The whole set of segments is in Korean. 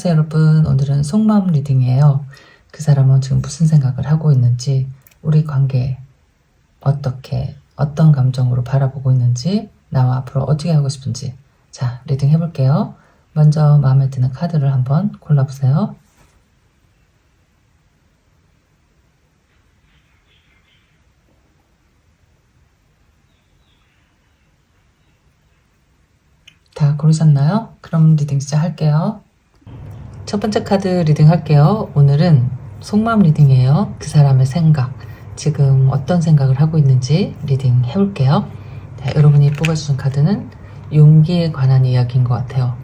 안녕하세요 여러분. 오늘은 속마음 리딩이에요. 그 사람은 지금 무슨 생각을 하고 있는지, 우리 관계 어떻게 어떤 감정으로 바라보고 있는지, 나와 앞으로 어떻게 하고 싶은지. 자, 리딩 해볼게요. 먼저 마음에 드는 카드를 한번 골라보세요. 다 고르셨나요? 그럼 리딩 시작할게요. 첫 번째 카드 리딩 할게요. 오늘은 속마음 리딩이에요. 그 사람의 생각, 지금 어떤 생각을 하고 있는지 리딩 해볼게요. 네, 여러분이 뽑아주신 카드는 용기에 관한 이야기인 것 같아요.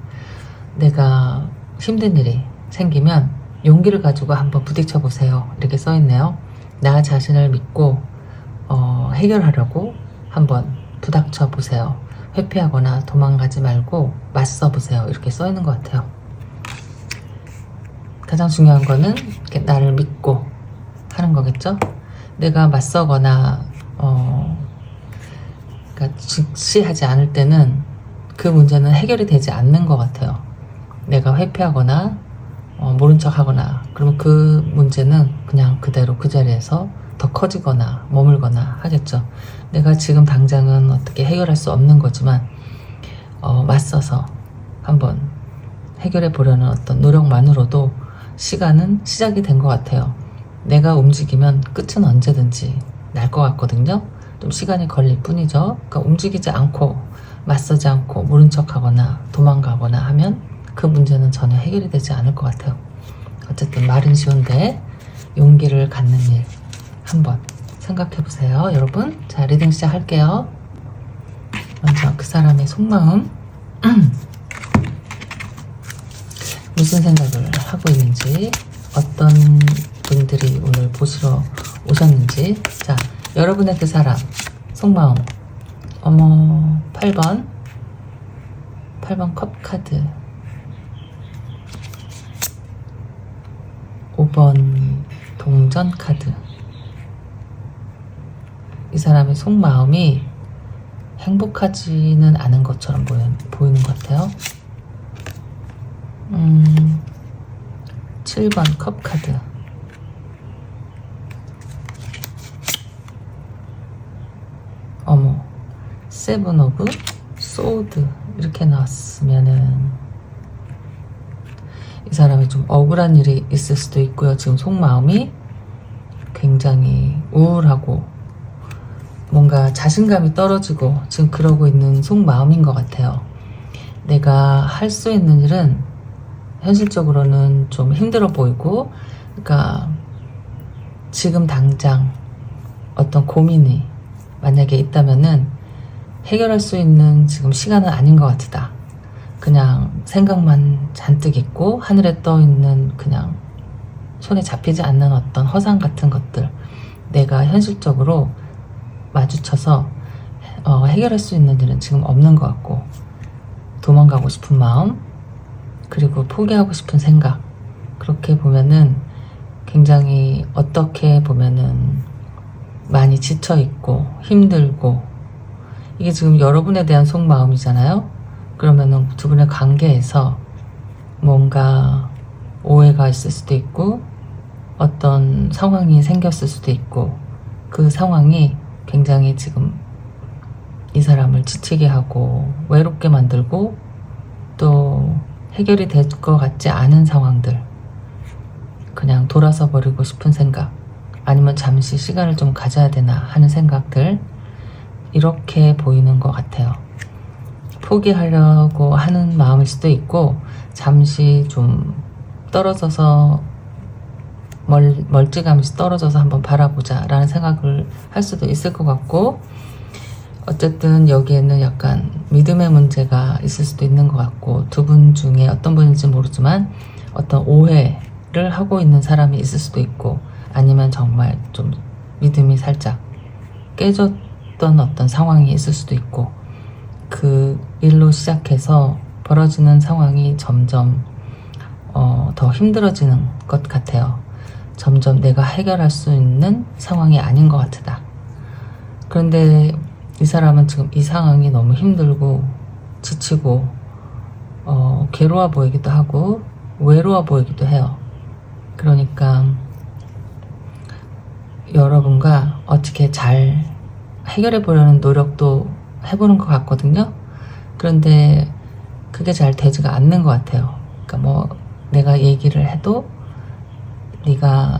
내가 힘든 일이 생기면 용기를 가지고 한번 부딪혀 보세요. 이렇게 써있네요. 나 자신을 믿고 해결하려고 한번 부닥쳐 보세요. 회피하거나 도망가지 말고 맞서 보세요. 이렇게 써있는 것 같아요. 가장 중요한 거는 이렇게 나를 믿고 하는 거겠죠? 내가 맞서거나 그러니까 직시하지 않을 때는 그 문제는 해결이 되지 않는 것 같아요. 내가 회피하거나 모른 척 하거나 그러면 그 문제는 그냥 그대로 그 자리에서 더 커지거나 머물거나 하겠죠. 내가 지금 당장은 어떻게 해결할 수 없는 거지만 맞서서 한번 해결해 보려는 어떤 노력만으로도 시간은 시작이 된 것 같아요. 내가 움직이면 끝은 언제든지 날 것 같거든요. 좀 시간이 걸릴 뿐이죠. 그러니까 움직이지 않고 맞서지 않고 모른 척하거나 도망가거나 하면 그 문제는 전혀 해결이 되지 않을 것 같아요. 어쨌든 말은 쉬운데 용기를 갖는 일 한번 생각해 보세요, 여러분. 자, 리딩 시작할게요. 먼저 그 사람의 속마음 무슨 생각을 하고 있는지, 어떤 분들이 오늘 보시러 오셨는지. 자, 여러분의 그 사람 속마음. 8번 컵 카드, 5번 동전 카드. 이 사람의 속마음이 행복하지는 않은 것처럼 보이는 것 같아요. 7번 컵 카드, 세븐 오브 소드 이렇게 나왔으면은 이 사람이 좀 억울한 일이 있을 수도 있고요. 지금 속마음이 굉장히 우울하고 뭔가 자신감이 떨어지고 지금 그러고 있는 속마음인 것 같아요. 내가 할 수 있는 일은 현실적으로는 좀 힘들어 보이고, 그러니까 지금 당장 어떤 고민이 만약에 있다면은 해결할 수 있는 지금 시간은 아닌 것 같다. 그냥 생각만 잔뜩 있고 하늘에 떠 있는, 그냥 손에 잡히지 않는 어떤 허상 같은 것들, 내가 현실적으로 마주쳐서 해결할 수 있는 일은 지금 없는 것 같고, 도망가고 싶은 마음, 그리고 포기하고 싶은 생각, 그렇게 보면은 굉장히 어떻게 보면은 많이 지쳐있고 힘들고, 이게 지금 여러분에 대한 속마음이잖아요. 그러면은 두 분의 관계에서 뭔가 오해가 있을 수도 있고 어떤 상황이 생겼을 수도 있고, 그 상황이 굉장히 지금 이 사람을 지치게 하고 외롭게 만들고 또 해결이 될 것 같지 않은 상황들, 그냥 돌아서 버리고 싶은 생각, 아니면 잠시 시간을 좀 가져야 되나 하는 생각들, 이렇게 보이는 것 같아요. 포기하려고 하는 마음일 수도 있고, 잠시 좀 떨어져서 멀찌감치 떨어져서 한번 바라보자 라는 생각을 할 수도 있을 것 같고, 어쨌든 여기에는 약간 믿음의 문제가 있을 수도 있는 것 같고, 두 분 중에 어떤 분인지 모르지만 어떤 오해를 하고 있는 사람이 있을 수도 있고, 아니면 정말 좀 믿음이 살짝 깨졌던 어떤 상황이 있을 수도 있고, 그 일로 시작해서 벌어지는 상황이 점점 더 힘들어지는 것 같아요. 점점 내가 해결할 수 있는 상황이 아닌 것 같다. 그런데 이 사람은 지금 이 상황이 너무 힘들고 지치고 괴로워 보이기도 하고 외로워 보이기도 해요. 그러니까 여러분과 어떻게 잘 해결해 보려는 노력도 해보는 것 같거든요. 그런데 그게 잘 되지가 않는 것 같아요. 그러니까 뭐 내가 얘기를 해도 네가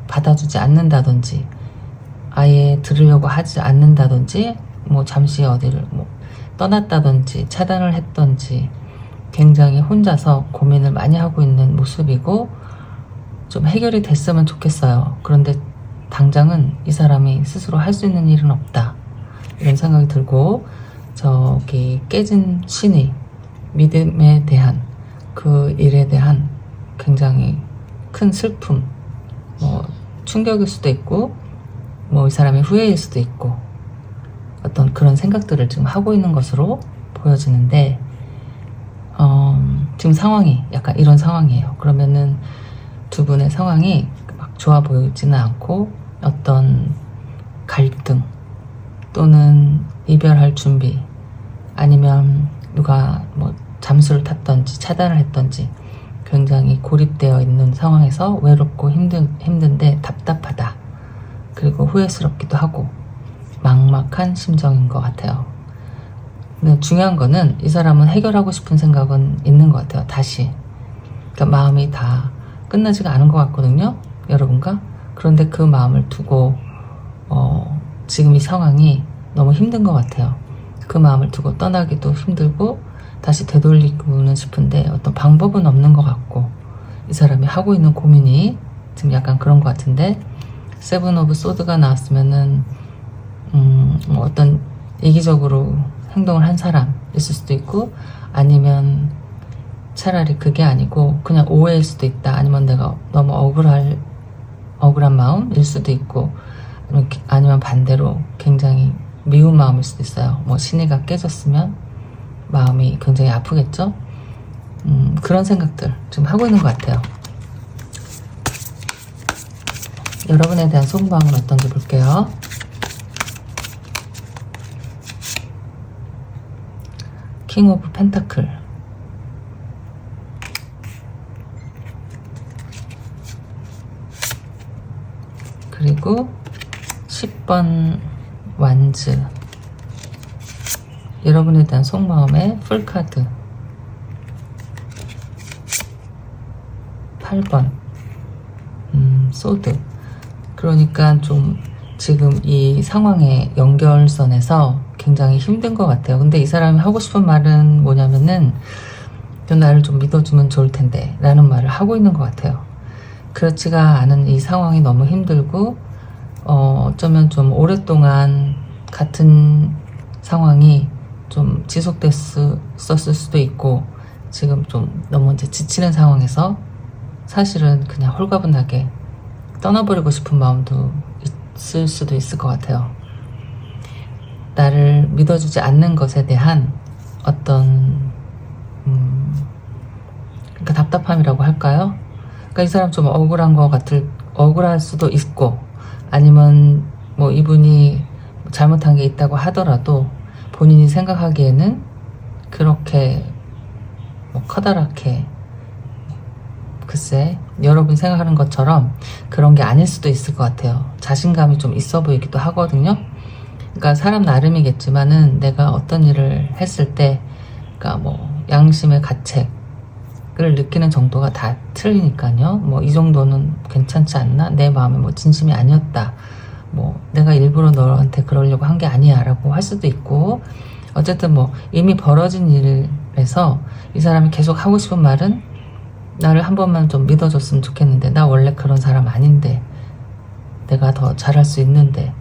받아주지 않는다든지 아예 들으려고 하지 않는다든지 뭐 잠시 어디를 뭐 떠났다든지 차단을 했던지 굉장히 혼자서 고민을 많이 하고 있는 모습이고 좀 해결이 됐으면 좋겠어요. 그런데 당장은 이 사람이 스스로 할 수 있는 일은 없다 이런 생각이 들고 저기 깨진 신의 믿음에 대한 그 일에 대한 굉장히 큰 슬픔 뭐 충격일 수도 있고 뭐 이 사람의 후회일 수도 있고 어떤 그런 생각들을 지금 하고 있는 것으로 보여지는데 지금 상황이 약간 이런 상황이에요. 그러면은 두 분의 상황이 막 좋아 보이지는 않고 어떤 갈등 또는 이별할 준비 아니면 누가 뭐 잠수를 탔던지 차단을 했던지 굉장히 고립되어 있는 상황에서 외롭고 힘든데 답답하다. 그리고 후회스럽기도 하고 막막한 심정인 것 같아요. 근데 중요한 거는 이 사람은 해결하고 싶은 생각은 있는 것 같아요. 다시. 그러니까 마음이 다 끝나지가 않은 것 같거든요. 여러분과. 그런데 그 마음을 두고 지금 이 상황이 너무 힘든 것 같아요. 그 마음을 두고 떠나기도 힘들고 다시 되돌리고는 싶은데 어떤 방법은 없는 것 같고 이 사람이 하고 있는 고민이 지금 약간 그런 것 같은데 세븐 오브 소드가 나왔으면은 뭐 어떤 이기적으로 행동을 한 사람일 수도 있고 아니면 차라리 그게 아니고 그냥 오해일 수도 있다. 아니면 내가 너무 억울한 마음일 수도 있고 아니면 반대로 굉장히 미운 마음일 수도 있어요. 뭐 신의가 깨졌으면 마음이 굉장히 아프겠죠. 그런 생각들 좀 하고 있는 것 같아요. 여러분에 대한 속마음은 어떤지 볼게요. 킹 오브 펜타클 그리고 10번 완즈 여러분에 대한 속마음의 풀카드 8번 소드 그러니까 좀 지금 이 상황의 연결선에서 굉장히 힘든 것 같아요. 근데 이 사람이 하고 싶은 말은 뭐냐면은 나를 좀 믿어주면 좋을 텐데 라는 말을 하고 있는 것 같아요. 그렇지가 않은 이 상황이 너무 힘들고 어쩌면 좀 오랫동안 같은 상황이 좀 지속됐었을 수도 있고 지금 좀 너무 이제 지치는 상황에서 사실은 그냥 홀가분하게 떠나버리고 싶은 마음도 있을 수도 있을 것 같아요. 나를 믿어주지 않는 것에 대한 어떤 그러니까 답답함이라고 할까요? 그러니까 이 사람 좀 억울할 수도 있고 아니면 뭐 이분이 잘못한 게 있다고 하더라도 본인이 생각하기에는 그렇게 뭐 커다랗게 글쎄 여러분이 생각하는 것처럼 그런 게 아닐 수도 있을 것 같아요. 자신감이 좀 있어 보이기도 하거든요. 그러니까 사람 나름이겠지만은 내가 어떤 일을 했을 때 그러니까 뭐 양심의 가책을 느끼는 정도가 다 틀리니까요. 뭐 이 정도는 괜찮지 않나? 내 마음에 뭐 진심이 아니었다. 뭐 내가 일부러 너한테 그러려고 한 게 아니야 라고 할 수도 있고 어쨌든 뭐 이미 벌어진 일에서 이 사람이 계속 하고 싶은 말은 나를 한 번만 좀 믿어줬으면 좋겠는데 나 원래 그런 사람 아닌데 내가 더 잘할 수 있는데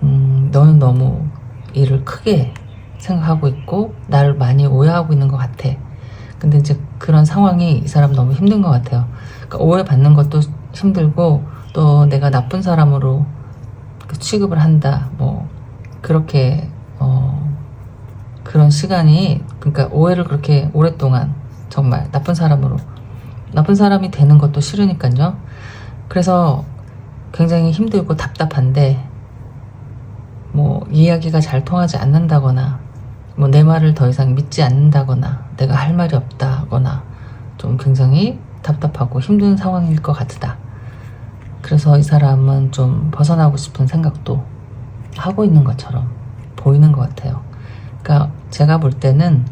너는 너무 일을 크게 생각하고 있고 나를 많이 오해하고 있는 것 같아. 근데 이제 그런 상황이 이 사람 너무 힘든 것 같아요. 그러니까 오해받는 것도 힘들고 또 내가 나쁜 사람으로 취급을 한다 뭐 그렇게 그런 시간이 그러니까 오해를 그렇게 오랫동안 정말 나쁜 사람이 되는 것도 싫으니까요. 그래서 굉장히 힘들고 답답한데 뭐 이야기가 잘 통하지 않는다거나 뭐 내 말을 더 이상 믿지 않는다거나 내가 할 말이 없다거나 좀 굉장히 답답하고 힘든 상황일 것 같다. 그래서 이 사람은 좀 벗어나고 싶은 생각도 하고 있는 것처럼 보이는 것 같아요. 그러니까 제가 볼 때는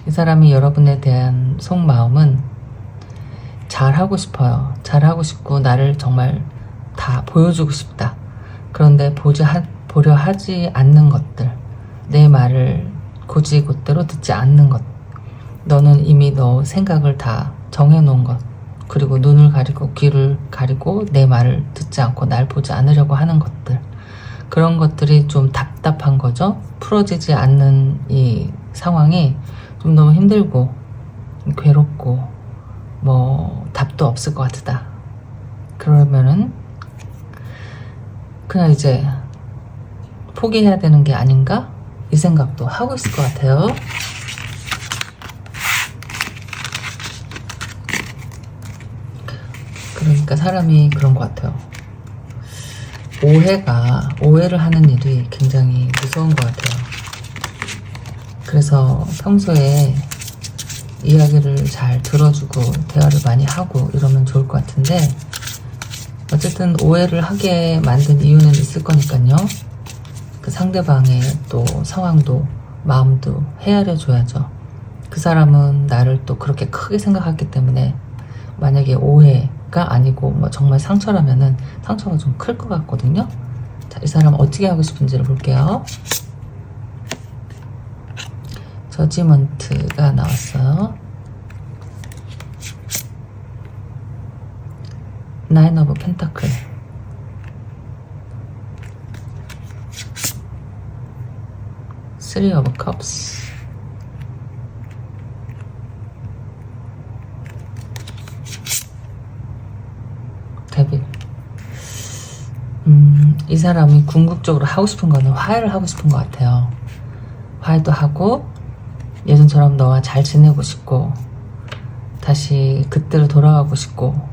이 사람이 여러분에 대한 속마음은 잘하고 싶어요. 잘하고 싶고 나를 정말 다 보여주고 싶다. 그런데 보려 하지 않는 것들, 내 말을 곧이곧대로 듣지 않는 것, 너는 이미 너 생각을 다 정해놓은 것, 그리고 눈을 가리고 귀를 가리고 내 말을 듣지 않고 날 보지 않으려고 하는 것들, 그런 것들이 좀 답답한 거죠. 풀어지지 않는 이 상황이 좀 너무 힘들고 괴롭고 뭐 답도 없을 것 같다. 그러면은 그냥 이제 포기해야 되는 게 아닌가? 이 생각도 하고 있을 것 같아요. 그러니까 사람이 그런 것 같아요. 오해를 하는 일이 굉장히 무서운 것 같아요. 그래서 평소에 이야기를 잘 들어주고 대화를 많이 하고 이러면 좋을 것 같은데, 어쨌든 오해를 하게 만든 이유는 있을 거니까요. 그 상대방의 또 상황도 마음도 헤아려 줘야죠. 그 사람은 나를 또 그렇게 크게 생각했기 때문에 만약에 오해가 아니고 뭐 정말 상처라면은 상처가 좀 클 것 같거든요. 자, 이 사람 어떻게 하고 싶은지를 볼게요. 저지먼트가 나왔어요. 나인 오브 펜타클, 쓰리 오브 컵스, 데빌. 이 사람이 궁극적으로 하고 싶은 거는 화해를 하고 싶은 것 같아요. 화해도 하고 예전처럼 너와 잘 지내고 싶고 다시 그때로 돌아가고 싶고,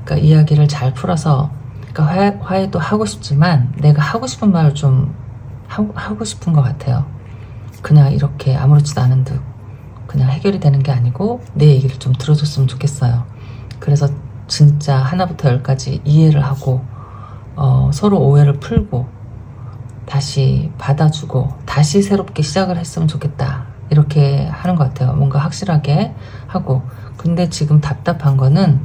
그러니까 이야기를 잘 풀어서, 그러니까 화해도 하고 싶지만 내가 하고 싶은 말을 좀 하고 싶은 것 같아요. 그냥 이렇게 아무렇지도 않은 듯 그냥 해결이 되는 게 아니고 내 얘기를 좀 들어줬으면 좋겠어요. 그래서 진짜 하나부터 열까지 이해를 하고 서로 오해를 풀고 다시 받아주고 다시 새롭게 시작을 했으면 좋겠다. 이렇게 하는 것 같아요. 뭔가 확실하게 하고. 근데 지금 답답한 거는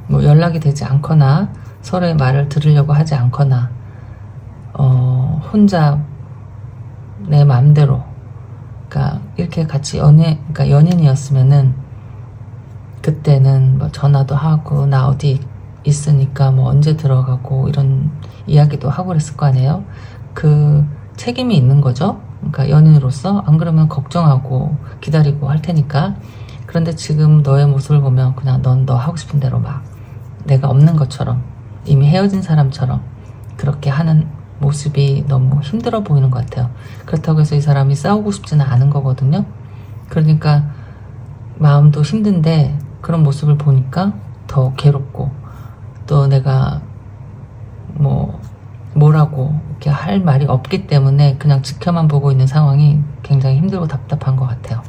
뭐 연락이 되지 않거나 서로의 말을 들으려고 하지 않거나 혼자 내 마음대로, 그러니까 이렇게 같이 그러니까 연인이었으면은 그때는 뭐 전화도 하고 나 어디 있으니까 뭐 언제 들어가고 이런 이야기도 하고 그랬을 거 아니에요. 그 책임이 있는 거죠. 그러니까 연인으로서. 안 그러면 걱정하고 기다리고 할 테니까. 그런데 지금 너의 모습을 보면 그냥 넌 너 하고 싶은 대로 막 내가 없는 것처럼, 이미 헤어진 사람처럼 그렇게 하는 모습이 너무 힘들어 보이는 것 같아요. 그렇다고 해서 이 사람이 싸우고 싶지는 않은 거거든요. 그러니까 마음도 힘든데 그런 모습을 보니까 더 괴롭고, 또 내가 뭐라고 이렇게 할 말이 없기 때문에 그냥 지켜만 보고 있는 상황이 굉장히 힘들고 답답한 것 같아요.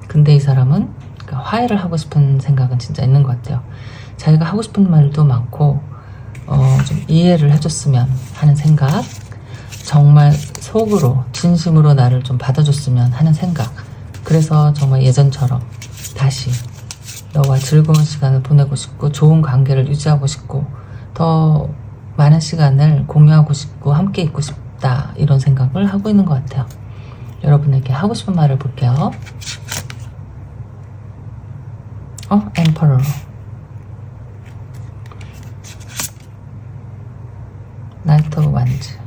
근데 이 사람은 그러니까 화해를 하고 싶은 생각은 진짜 있는 것 같아요. 자기가 하고 싶은 말도 많고 좀 이해를 해줬으면 하는 생각, 정말 속으로 진심으로 나를 좀 받아줬으면 하는 생각. 그래서 정말 예전처럼 다시 너와 즐거운 시간을 보내고 싶고 좋은 관계를 유지하고 싶고 더 많은 시간을 공유하고 싶고 함께 있고 싶다, 이런 생각을 하고 있는 것 같아요. 여러분에게 하고 싶은 말을 볼게요. 엠퍼러, 나이트 오브 완즈.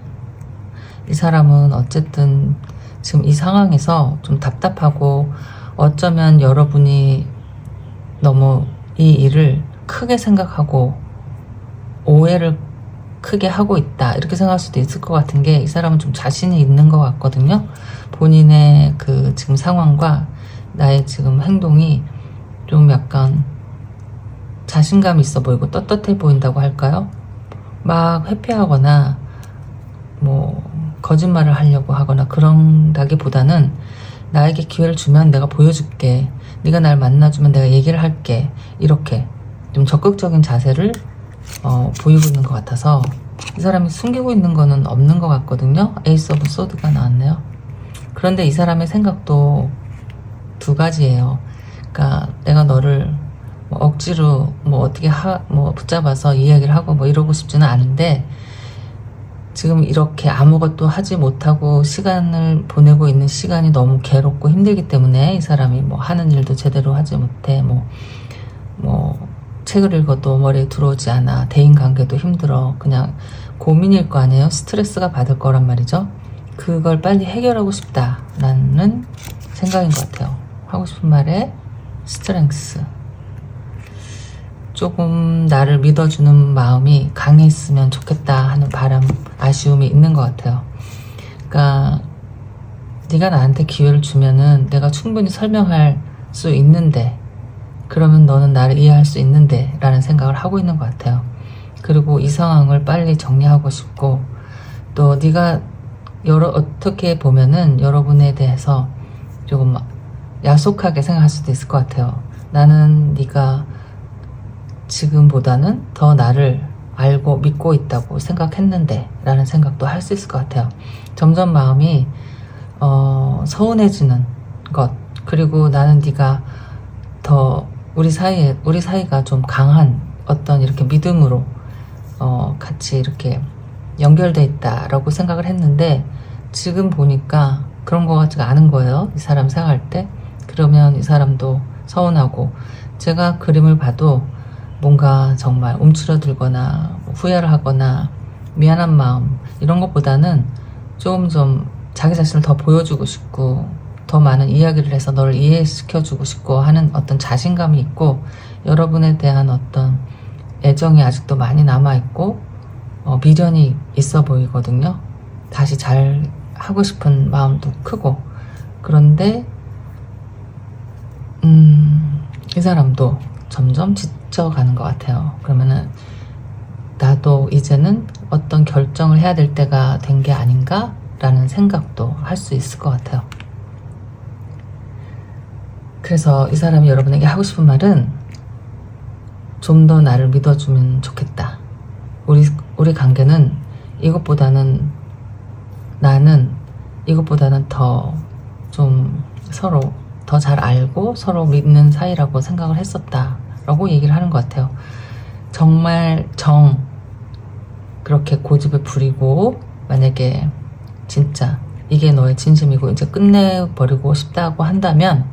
이 사람은 어쨌든 지금 이 상황에서 좀 답답하고, 어쩌면 여러분이 너무 이 일을 크게 생각하고 오해를 크게 하고 있다, 이렇게 생각할 수도 있을 것 같은 게, 이 사람은 좀 자신이 있는 것 같거든요. 본인의 그 지금 상황과 나의 지금 행동이 좀 약간 자신감이 있어 보이고 떳떳해 보인다고 할까요? 막 회피하거나 뭐 거짓말을 하려고 하거나 그런다기보다는 나에게 기회를 주면 내가 보여줄게. 네가 날 만나주면 내가 얘기를 할게. 이렇게 좀 적극적인 자세를 보이고 있는 것 같아서 이 사람이 숨기고 있는 거는 없는 것 같거든요. 에이스 오브 소드가 나왔네요. 그런데 이 사람의 생각도 두 가지예요. 그러니까 내가 너를 뭐 억지로 뭐 어떻게 뭐 붙잡아서 이야기를 하고 뭐 이러고 싶지는 않은데 지금 이렇게 아무것도 하지 못하고 시간을 보내고 있는 시간이 너무 괴롭고 힘들기 때문에 이 사람이 뭐 하는 일도 제대로 하지 못해 뭐 책을 읽어도 머리에 들어오지 않아, 대인관계도 힘들어, 그냥 고민일 거 아니에요. 스트레스가 받을 거란 말이죠. 그걸 빨리 해결하고 싶다라는 생각인 것 같아요. 하고 싶은 말에 스트렝스, 조금 나를 믿어주는 마음이 강했으면 좋겠다 하는 바람, 아쉬움이 있는 것 같아요. 그러니까 네가 나한테 기회를 주면은 내가 충분히 설명할 수 있는데, 그러면 너는 나를 이해할 수 있는데 라는 생각을 하고 있는 것 같아요. 그리고 이 상황을 빨리 정리하고 싶고, 또 네가 어떻게 보면은 여러분에 대해서 조금 야속하게 생각할 수도 있을 것 같아요. 나는 네가 지금보다는 더 나를 알고 믿고 있다고 생각했는데 라는 생각도 할 수 있을 것 같아요. 점점 마음이 서운해지는 것, 그리고 나는 네가 더 우리 사이가 좀 강한 어떤 이렇게 믿음으로 같이 이렇게 연결돼 있다라고 생각을 했는데 지금 보니까 그런 것 같지가 않은 거예요. 이 사람 생각할 때. 그러면 이 사람도 서운하고, 제가 그림을 봐도 뭔가 정말 움츠러들거나 후회를 하거나 미안한 마음 이런 것보다는 좀 자기 자신을 더 보여주고 싶고 더 많은 이야기를 해서 너를 이해시켜주고 싶고 하는 어떤 자신감이 있고, 여러분에 대한 어떤 애정이 아직도 많이 남아있고 미련이 있어 보이거든요. 다시 잘 하고 싶은 마음도 크고. 그런데 이 사람도 점점 지쳐가는 것 같아요. 그러면은 나도 이제는 어떤 결정을 해야 될 때가 된 게 아닌가 라는 생각도 할 수 있을 것 같아요. 그래서 이 사람이 여러분에게 하고 싶은 말은 좀 더 나를 믿어주면 좋겠다. 우리 관계는 나는 이것보다는 더 좀 서로 더 잘 알고 서로 믿는 사이라고 생각을 했었다 라고 얘기를 하는 것 같아요. 정말 그렇게 고집을 부리고 만약에 진짜 이게 너의 진심이고 이제 끝내버리고 싶다고 한다면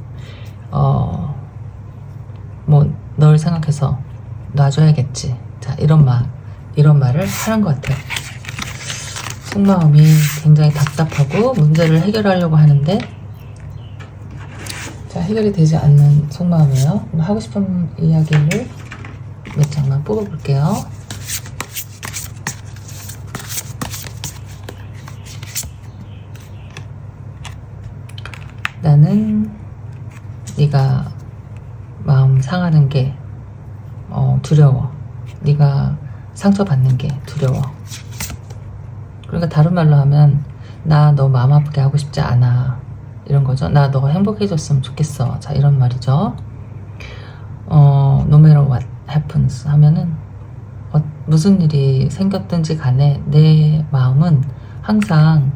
뭐 널 생각해서 놔줘야겠지. 자, 이런 말을 하는 것 같아요. 속마음이 굉장히 답답하고 문제를 해결하려고 하는데 자, 해결이 되지 않는 속마음이에요. 하고 싶은 이야기를 몇 장만 뽑아볼게요. 나는 네가 마음 상하는 게 두려워. 네가 상처받는 게 두려워. 그러니까 다른 말로 하면 나 너 마음 아프게 하고 싶지 않아 이런 거죠. 나 너가 행복해졌으면 좋겠어. 자, 이런 말이죠. No matter what happens 하면은 무슨 일이 생겼든지 간에 내 마음은 항상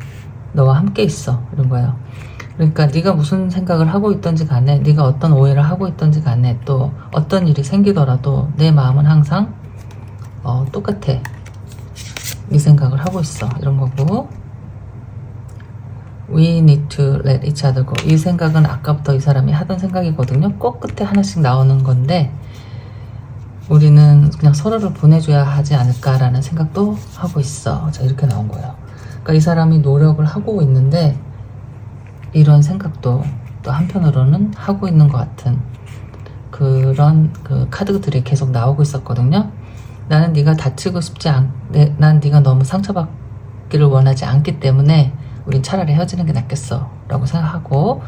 너와 함께 있어 이런 거예요. 그러니까 네가 무슨 생각을 하고 있든지 간에, 네가 어떤 오해를 하고 있든지 간에, 또 어떤 일이 생기더라도 내 마음은 항상 똑같아. 네 생각을 하고 있어 이런 거고, We need to let each other go. 이 생각은 아까부터 이 사람이 하던 생각이거든요. 꼭 끝에 하나씩 나오는 건데 우리는 그냥 서로를 보내줘야 하지 않을까라는 생각도 하고 있어. 자, 이렇게 나온 거예요. 그러니까 이 사람이 노력을 하고 있는데 이런 생각도 또 한편으로는 하고 있는 것 같은 그런 카드들이 계속 나오고 있었거든요. 나는 네가 다치고 싶지 난 네가 너무 상처받기를 원하지 않기 때문에 우린 차라리 헤어지는 게 낫겠어 라고 생각하고,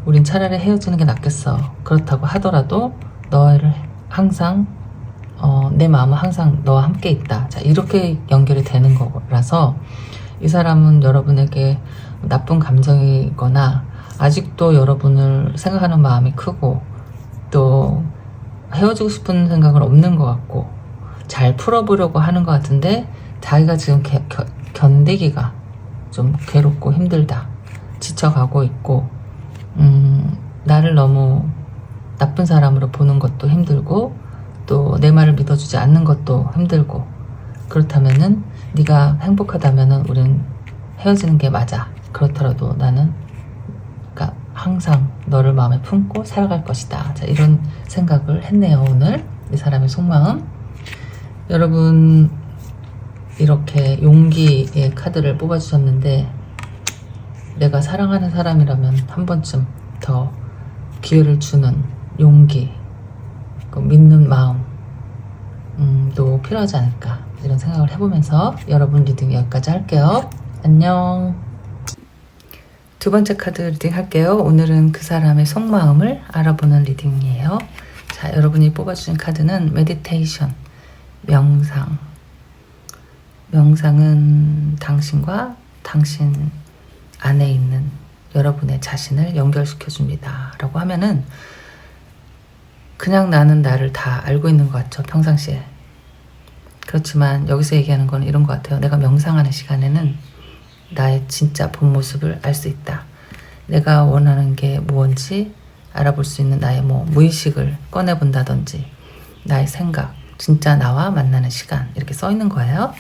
우린 차라리 헤어지는 게 낫겠어. 그렇다고 하더라도 너를 항상 내 마음은 항상 너와 함께 있다. 자, 이렇게 연결이 되는 거라서 이 사람은 여러분에게 나쁜 감정이거나 아직도 여러분을 생각하는 마음이 크고 또 헤어지고 싶은 생각은 없는 것 같고 잘 풀어보려고 하는 것 같은데 자기가 지금 견디기가 좀 괴롭고 힘들다, 지쳐가고 있고 나를 너무 나쁜 사람으로 보는 것도 힘들고 또 내 말을 믿어주지 않는 것도 힘들고, 그렇다면은 네가 행복하다면은 우린 헤어지는 게 맞아. 그렇더라도 나는 그러니까 항상 너를 마음에 품고 살아갈 것이다. 자, 이런 생각을 했네요. 오늘 이 사람의 속마음. 여러분 이렇게 용기의 카드를 뽑아주셨는데, 내가 사랑하는 사람이라면 한 번쯤 더 기회를 주는 용기, 그 믿는 마음도 필요하지 않을까, 이런 생각을 해보면서 여러분 리딩 여기까지 할게요. 안녕. 두 번째 카드 리딩 할게요. 오늘은 그 사람의 속마음을 알아보는 리딩이에요. 자, 여러분이 뽑아주신 카드는 메디테이션, 명상. 명상은 당신과 당신 안에 있는 여러분의 자신을 연결시켜줍니다 라고 하면은 그냥 나는 나를 다 알고 있는 것 같죠, 평상시에. 그렇지만 여기서 얘기하는 건 이런 것 같아요. 내가 명상하는 시간에는 나의 진짜 본 모습을 알 수 있다. 내가 원하는 게 뭔지 알아볼 수 있는 나의 무의식을 꺼내본다든지, 나의 생각, 진짜 나와 만나는 시간, 이렇게 써 있는 거예요.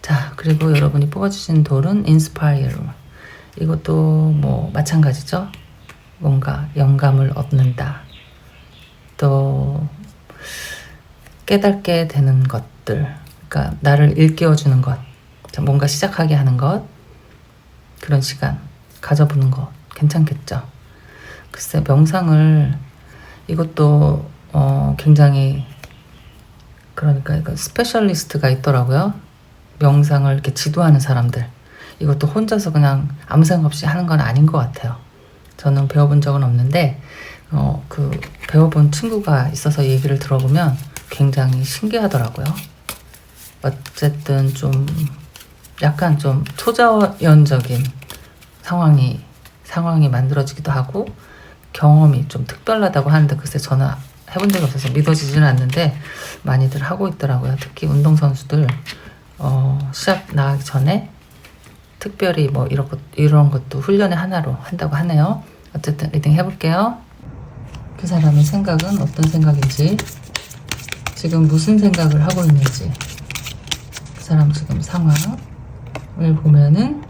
자, 그리고 여러분이 뽑아주신 돌은 인스파이어. 이것도 마찬가지죠. 뭔가 영감을 얻는다. 또 깨닫게 되는 것들, 그러니까 나를 일깨워주는 것, 뭔가 시작하게 하는 것, 그런 시간 가져보는 거 괜찮겠죠. 글쎄, 명상을 이것도 굉장히, 그러니까 이거 스페셜리스트가 있더라고요. 명상을 이렇게 지도하는 사람들. 이것도 혼자서 그냥 아무 생각 없이 하는 건 아닌 것 같아요. 저는 배워본 적은 없는데 그 배워본 친구가 있어서 얘기를 들어보면 굉장히 신기하더라고요. 어쨌든 좀 약간 좀 초자연적인 상황이 만들어지기도 하고 경험이 좀 특별하다고 하는데, 글쎄 저는 해본 적이 없어서 믿어지지는 않는데 많이들 하고 있더라고요. 특히 운동선수들 시합 나가기 전에 특별히 이런 것도 훈련의 하나로 한다고 하네요. 어쨌든 리딩 해볼게요. 그 사람의 생각은 어떤 생각인지, 지금 무슨 생각을 하고 있는지, 그 사람 지금 상황을 보면은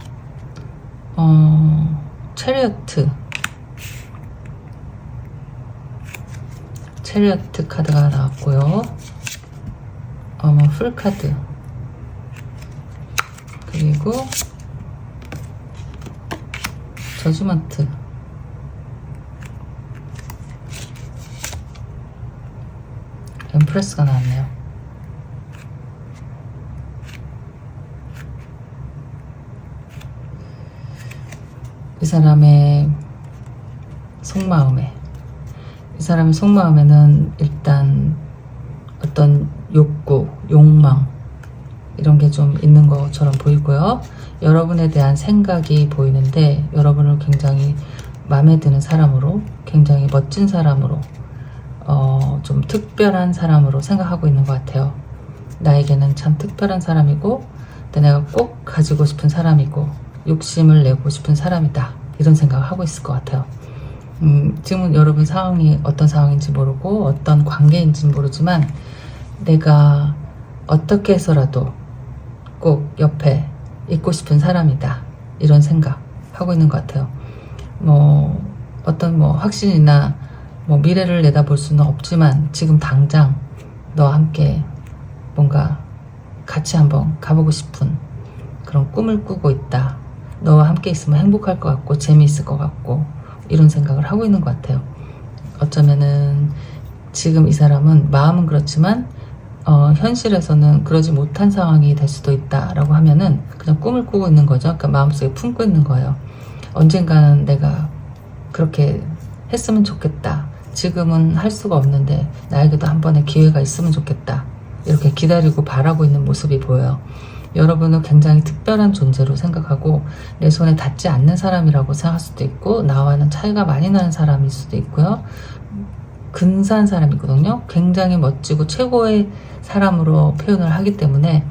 체리어트 카드가 나왔고요. 풀 카드, 그리고 저지먼트, 엠프레스가 나왔네요. 이 사람의 속마음에는 일단 어떤 욕구, 욕망, 이런 게 좀 있는 것처럼 보이고요. 여러분에 대한 생각이 보이는데, 여러분을 굉장히 마음에 드는 사람으로, 굉장히 멋진 사람으로, 좀 특별한 사람으로 생각하고 있는 것 같아요. 나에게는 참 특별한 사람이고, 내가 꼭 가지고 싶은 사람이고, 욕심을 내고 싶은 사람이다, 이런 생각을 하고 있을 것 같아요. 지금은 여러분 상황이 어떤 상황인지 모르고 어떤 관계인지 모르지만, 내가 어떻게 해서라도 꼭 옆에 있고 싶은 사람이다, 이런 생각 하고 있는 것 같아요. 어떤 확신이나 미래를 내다볼 수는 없지만, 지금 당장 너와 함께 뭔가 같이 한번 가보고 싶은 그런 꿈을 꾸고 있다. 너와 함께 있으면 행복할 것 같고 재미있을 것 같고, 이런 생각을 하고 있는 것 같아요. 어쩌면은 지금 이 사람은 마음은 그렇지만 현실에서는 그러지 못한 상황이 될 수도 있다라고 하면은 그냥 꿈을 꾸고 있는 거죠. 그러니까 마음속에 품고 있는 거예요. 언젠가는 내가 그렇게 했으면 좋겠다. 지금은 할 수가 없는데 나에게도 한 번의 기회가 있으면 좋겠다. 이렇게 기다리고 바라고 있는 모습이 보여요. 여러분은 굉장히 특별한 존재로 생각하고 내 손에 닿지 않는 사람이라고 생각할 수도 있고 나와는 차이가 많이 나는 사람일 수도 있고요. 근사한 사람이거든요. 굉장히 멋지고 최고의 사람으로 표현을 하기 때문에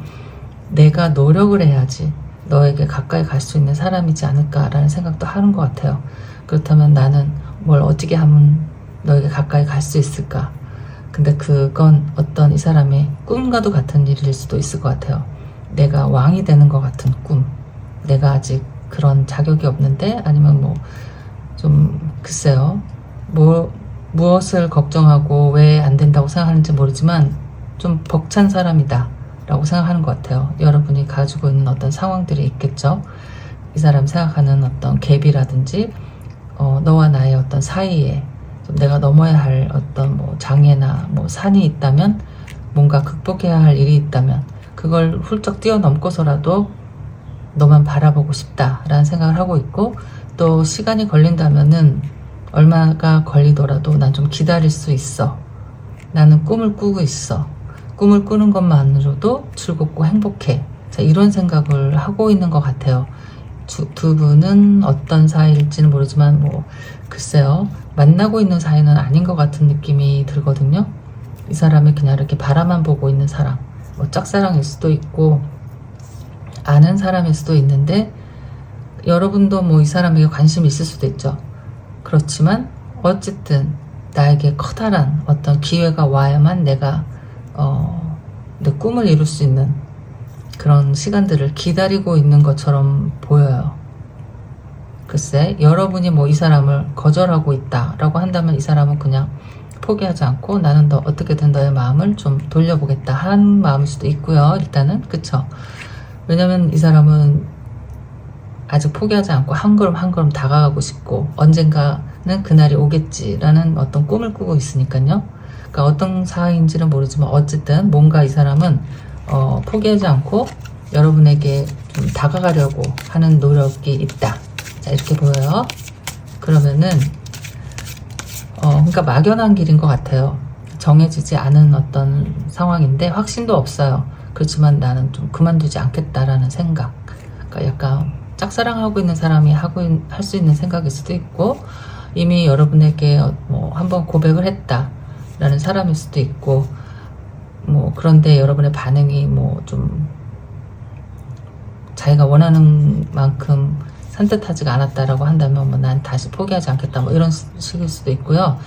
내가 노력을 해야지 너에게 가까이 갈 수 있는 사람이지 않을까라는 생각도 하는 것 같아요. 그렇다면 나는 뭘 어떻게 하면 너에게 가까이 갈 수 있을까? 근데 그건 어떤 이 사람의 꿈과도 같은 일일 수도 있을 것 같아요. 내가 왕이 되는 것 같은 꿈. 내가 아직 그런 자격이 없는데 아니면 뭐 좀 글쎄요. 무엇을 걱정하고 왜 안 된다고 생각하는지 모르지만 좀 벅찬 사람이다 라고 생각하는 것 같아요. 여러분이 가지고 있는 어떤 상황들이 있겠죠. 이 사람 생각하는 어떤 갭이라든지 너와 나의 어떤 사이에 좀 내가 넘어야 할 어떤 뭐 장애나 뭐 산이 있다면, 뭔가 극복해야 할 일이 있다면 그걸 훌쩍 뛰어넘고서라도 너만 바라보고 싶다라는 생각을 하고 있고, 또 시간이 걸린다면은 얼마가 걸리더라도 난 좀 기다릴 수 있어. 나는 꿈을 꾸고 있어. 꿈을 꾸는 것만으로도 즐겁고 행복해. 자, 이런 생각을 하고 있는 것 같아요. 두 분은 어떤 사이일지는 모르지만 뭐 글쎄요, 만나고 있는 사이는 아닌 것 같은 느낌이 들거든요. 이 사람이 그냥 이렇게 바라만 보고 있는 사람, 뭐 짝사랑일 수도 있고 아는 사람일 수도 있는데, 여러분도 뭐 이 사람에게 관심이 있을 수도 있죠. 그렇지만 어쨌든 나에게 커다란 어떤 기회가 와야만 내가 내 꿈을 이룰 수 있는 그런 시간들을 기다리고 있는 것처럼 보여요. 글쎄, 여러분이 뭐 이 사람을 거절하고 있다라고 한다면 이 사람은 그냥 포기하지 않고 나는 너 어떻게든 너의 마음을 좀 돌려보겠다 하는 마음일 수도 있고요. 일단은 그쵸. 왜냐면 이 사람은 아직 포기하지 않고 한 걸음 한 걸음 다가가고 싶고 언젠가는 그날이 오겠지라는 어떤 꿈을 꾸고 있으니까요. 그러니까 어떤 사이인지는 모르지만 어쨌든 뭔가 이 사람은 포기하지 않고 여러분에게 좀 다가가려고 하는 노력이 있다. 자, 이렇게 보여요. 그러면은 그러니까 막연한 길인 것 같아요. 정해지지 않은 어떤 상황인데 확신도 없어요. 그렇지만 나는 좀 그만두지 않겠다라는 생각. 그러니까 약간 짝사랑하고 있는 사람이 할 수 있는 생각일 수도 있고, 이미 여러분에게 뭐 한번 고백을 했다라는 사람일 수도 있고, 뭐 그런데 여러분의 반응이 뭐 좀 자기가 원하는 만큼 산뜻하지가 않았다라고 한다면 뭐 난 다시 포기하지 않겠다 뭐 이런 식일 수도 있고요.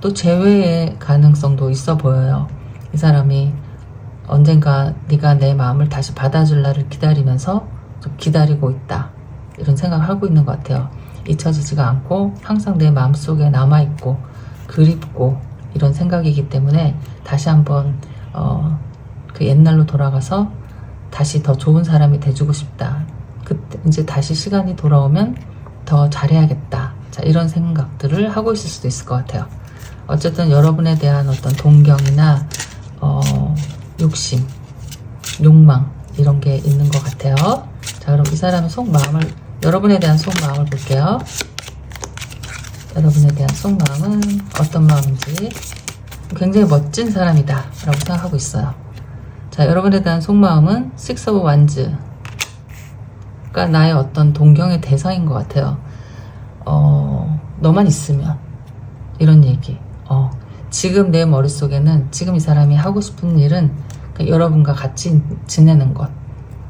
또 재회의 가능성도 있어 보여요. 이 사람이 언젠가 네가 내 마음을 다시 받아줄 날을 기다리면서 좀 기다리고 있다, 이런 생각을 하고 있는 것 같아요. 잊혀지지가 않고 항상 내 마음속에 남아있고 그립고 이런 생각이기 때문에 다시 한번 그 옛날로 돌아가서 다시 더 좋은 사람이 돼주고 싶다. 그때 이제 다시 시간이 돌아오면 더 잘해야겠다. 자, 이런 생각들을 하고 있을 수도 있을 것 같아요. 어쨌든 여러분에 대한 어떤 동경이나 욕심, 욕망 이런 게 있는 것 같아요. 자, 그럼 이 사람의 속마음을, 여러분에 대한 속마음을 볼게요. 여러분에 대한 속마음은 어떤 마음인지. 굉장히 멋진 사람이다 라고 생각하고 있어요. 자, 여러분에 대한 속마음은 Six of Wands가 나의 어떤 동경의 대상인 것 같아요. 너만 있으면, 이런 얘기. 지금 내 머릿속에는 지금 이 사람이 하고 싶은 일은 여러분과 같이 지내는 것,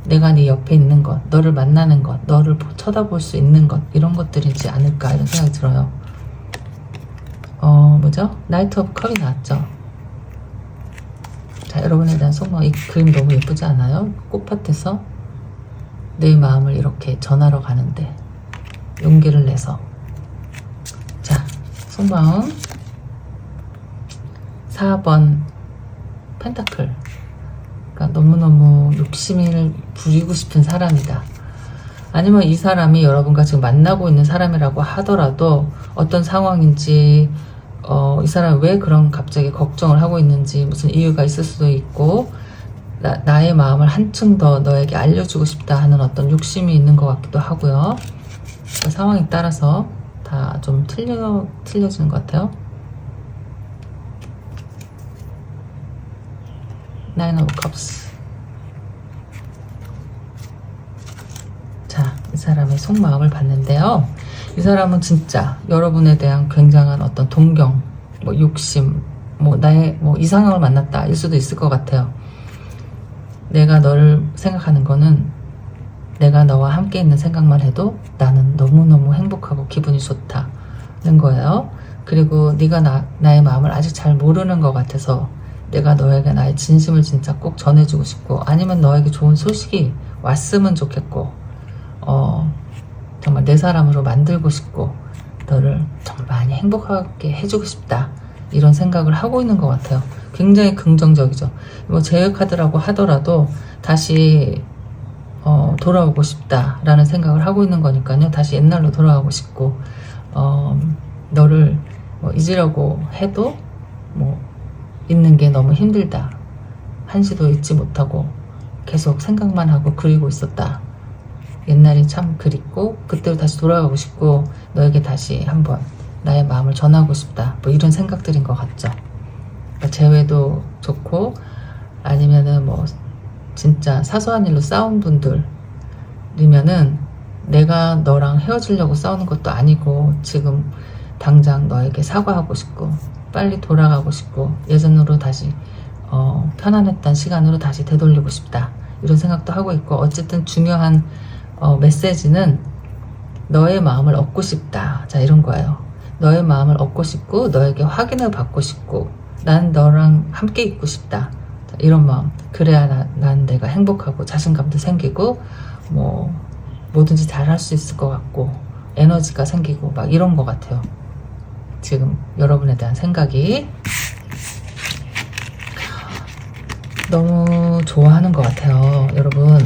내가 네 옆에 있는 것, 너를 만나는 것, 너를 쳐다볼 수 있는 것, 이런 것들이지 않을까, 이런 생각이 들어요. 뭐죠? 나이트 오브 컵이 나왔죠. 자, 여러분에 대한 속마음. 이 그림 너무 예쁘지 않아요? 꽃밭에서 내 마음을 이렇게 전하러 가는데 용기를 내서. 자, 속마음 4번 펜타클. 그러니까 너무너무 욕심을 부리고 싶은 사람이다. 아니면 이 사람이 여러분과 지금 만나고 있는 사람이라고 하더라도 어떤 상황인지, 이 사람이 왜 그런 갑자기 걱정을 하고 있는지 무슨 이유가 있을 수도 있고, 나의 마음을 한층 더 너에게 알려주고 싶다 하는 어떤 욕심이 있는 것 같기도 하고요. 그 상황에 따라서 다 좀 틀려지는 것 같아요. Nine of Cups. 사람의 속마음을 봤는데요. 이 사람은 진짜 여러분에 대한 굉장한 어떤 동경, 뭐 욕심, 뭐 나의 뭐 이상형을 만났다 일 수도 있을 것 같아요. 내가 너를 생각하는 거는 내가 너와 함께 있는 생각만 해도 나는 너무너무 행복하고 기분이 좋다는 거예요. 그리고 네가 나의 마음을 아직 잘 모르는 것 같아서 내가 너에게 나의 진심을 진짜 꼭 전해주고 싶고, 아니면 너에게 좋은 소식이 왔으면 좋겠고, 정말 내 사람으로 만들고 싶고 너를 정말 많이 행복하게 해주고 싶다, 이런 생각을 하고 있는 것 같아요. 굉장히 긍정적이죠. 뭐 제외 카드라고 하더라도 다시 돌아오고 싶다라는 생각을 하고 있는 거니까요. 다시 옛날로 돌아가고 싶고, 너를 뭐 잊으려고 해도 뭐 있는 게 너무 힘들다, 한시도 잊지 못하고 계속 생각만 하고 그리고 있었다, 옛날이 참 그립고 그때로 다시 돌아가고 싶고 너에게 다시 한번 나의 마음을 전하고 싶다, 뭐 이런 생각들인 것 같죠. 그러니까 재회도 좋고, 아니면은 뭐 진짜 사소한 일로 싸운 분들이면은 내가 너랑 헤어지려고 싸우는 것도 아니고 지금 당장 너에게 사과하고 싶고 빨리 돌아가고 싶고 예전으로 다시 편안했던 시간으로 다시 되돌리고 싶다, 이런 생각도 하고 있고, 어쨌든 중요한 메시지는 너의 마음을 얻고 싶다, 자 이런 거예요. 너의 마음을 얻고 싶고 너에게 확인을 받고 싶고 난 너랑 함께 있고 싶다, 자, 이런 마음. 그래야 난 내가 행복하고 자신감도 생기고 뭐 뭐든지 잘할 수 있을 것 같고 에너지가 생기고 막 이런 것 같아요. 지금 여러분에 대한 생각이 너무 좋아하는 것 같아요. 여러분,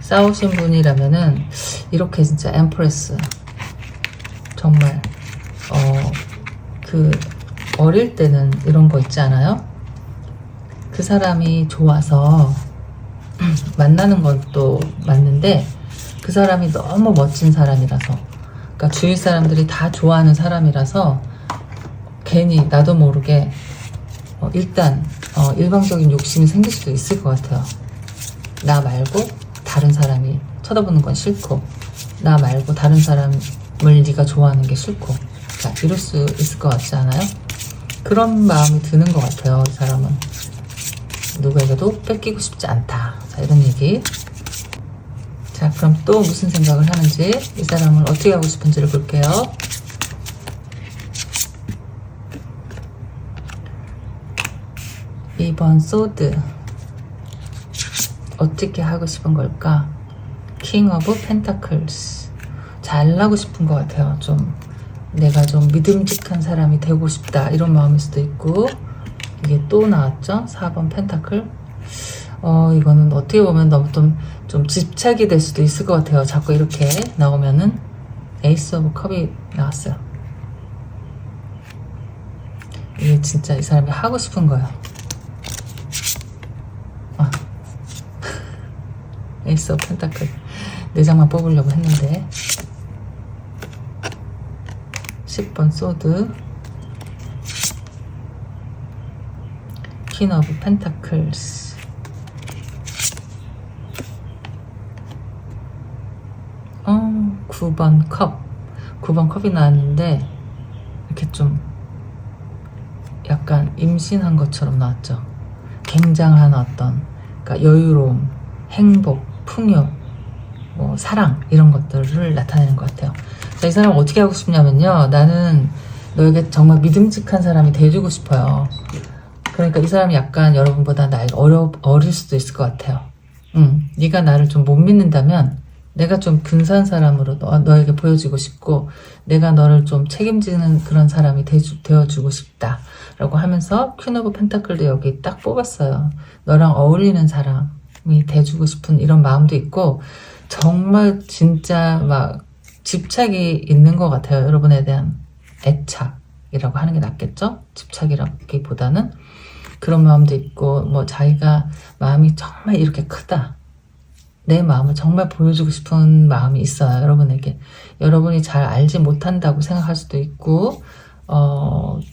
싸우신 분이라면은 이렇게 진짜 엠프레스, 정말 그 어릴 때는 이런 거 있지 않아요? 그 사람이 좋아서 만나는 것도 맞는데 그 사람이 너무 멋진 사람이라서, 그러니까 주위 사람들이 다 좋아하는 사람이라서 괜히 나도 모르게 일단 일방적인 욕심이 생길 수도 있을 것 같아요. 나 말고 다른 사람이 쳐다보는 건 싫고, 나 말고 다른 사람을 네가 좋아하는 게 싫고, 자, 이럴 수 있을 것 같지 않아요? 그런 마음이 드는 것 같아요. 이 사람은 누구에게도 뺏기고 싶지 않다, 자 이런 얘기. 자, 그럼 또 무슨 생각을 하는지, 이 사람을 어떻게 하고 싶은지를 볼게요. 이번 소드 어떻게 하고 싶은 걸까? 킹 오브 펜타클스, 잘나고 싶은 것 같아요. 좀 내가 좀 믿음직한 사람이 되고 싶다, 이런 마음일 수도 있고. 이게 또 나왔죠? 4번 펜타클. 이거는 어떻게 보면 너무 좀 집착이 될 수도 있을 것 같아요. 자꾸 이렇게 나오면은. 에이스 오브 컵이 나왔어요. 이게 진짜 이 사람이 하고 싶은 거예요. 에이스 오브 펜타클 4장만 뽑으려고 했는데. 10번 소드, 퀸 오브 펜타클스, 9번 컵. 9번 컵이 나왔는데 이렇게 좀 약간 임신한 것처럼 나왔죠. 굉장한 어떤, 그러니까 여유로움, 행복, 풍요, 뭐 사랑, 이런 것들을 나타내는 것 같아요. 자, 이 사람 어떻게 하고 싶냐면요, 나는 너에게 정말 믿음직한 사람이 돼주고 싶어요. 그러니까 이 사람이 약간 여러분보다 나이가 어릴 수도 있을 것 같아요. 네가 나를 좀 못 믿는다면 내가 좀 근사한 사람으로 너에게 보여주고 싶고, 내가 너를 좀 책임지는 그런 사람이 되어주고 싶다 라고 하면서 퀸 오브 펜타클도 여기 딱 뽑았어요. 너랑 어울리는 사람이 돼주고 싶은 이런 마음도 있고, 정말 진짜 막 집착이 있는 것 같아요. 여러분에 대한 애착이라고 하는 게 낫겠죠? 집착이라기보다는 그런 마음도 있고, 뭐 자기가 마음이 정말 이렇게 크다, 내 마음을 정말 보여주고 싶은 마음이 있어요. 여러분에게. 여러분이 잘 알지 못한다고 생각할 수도 있고,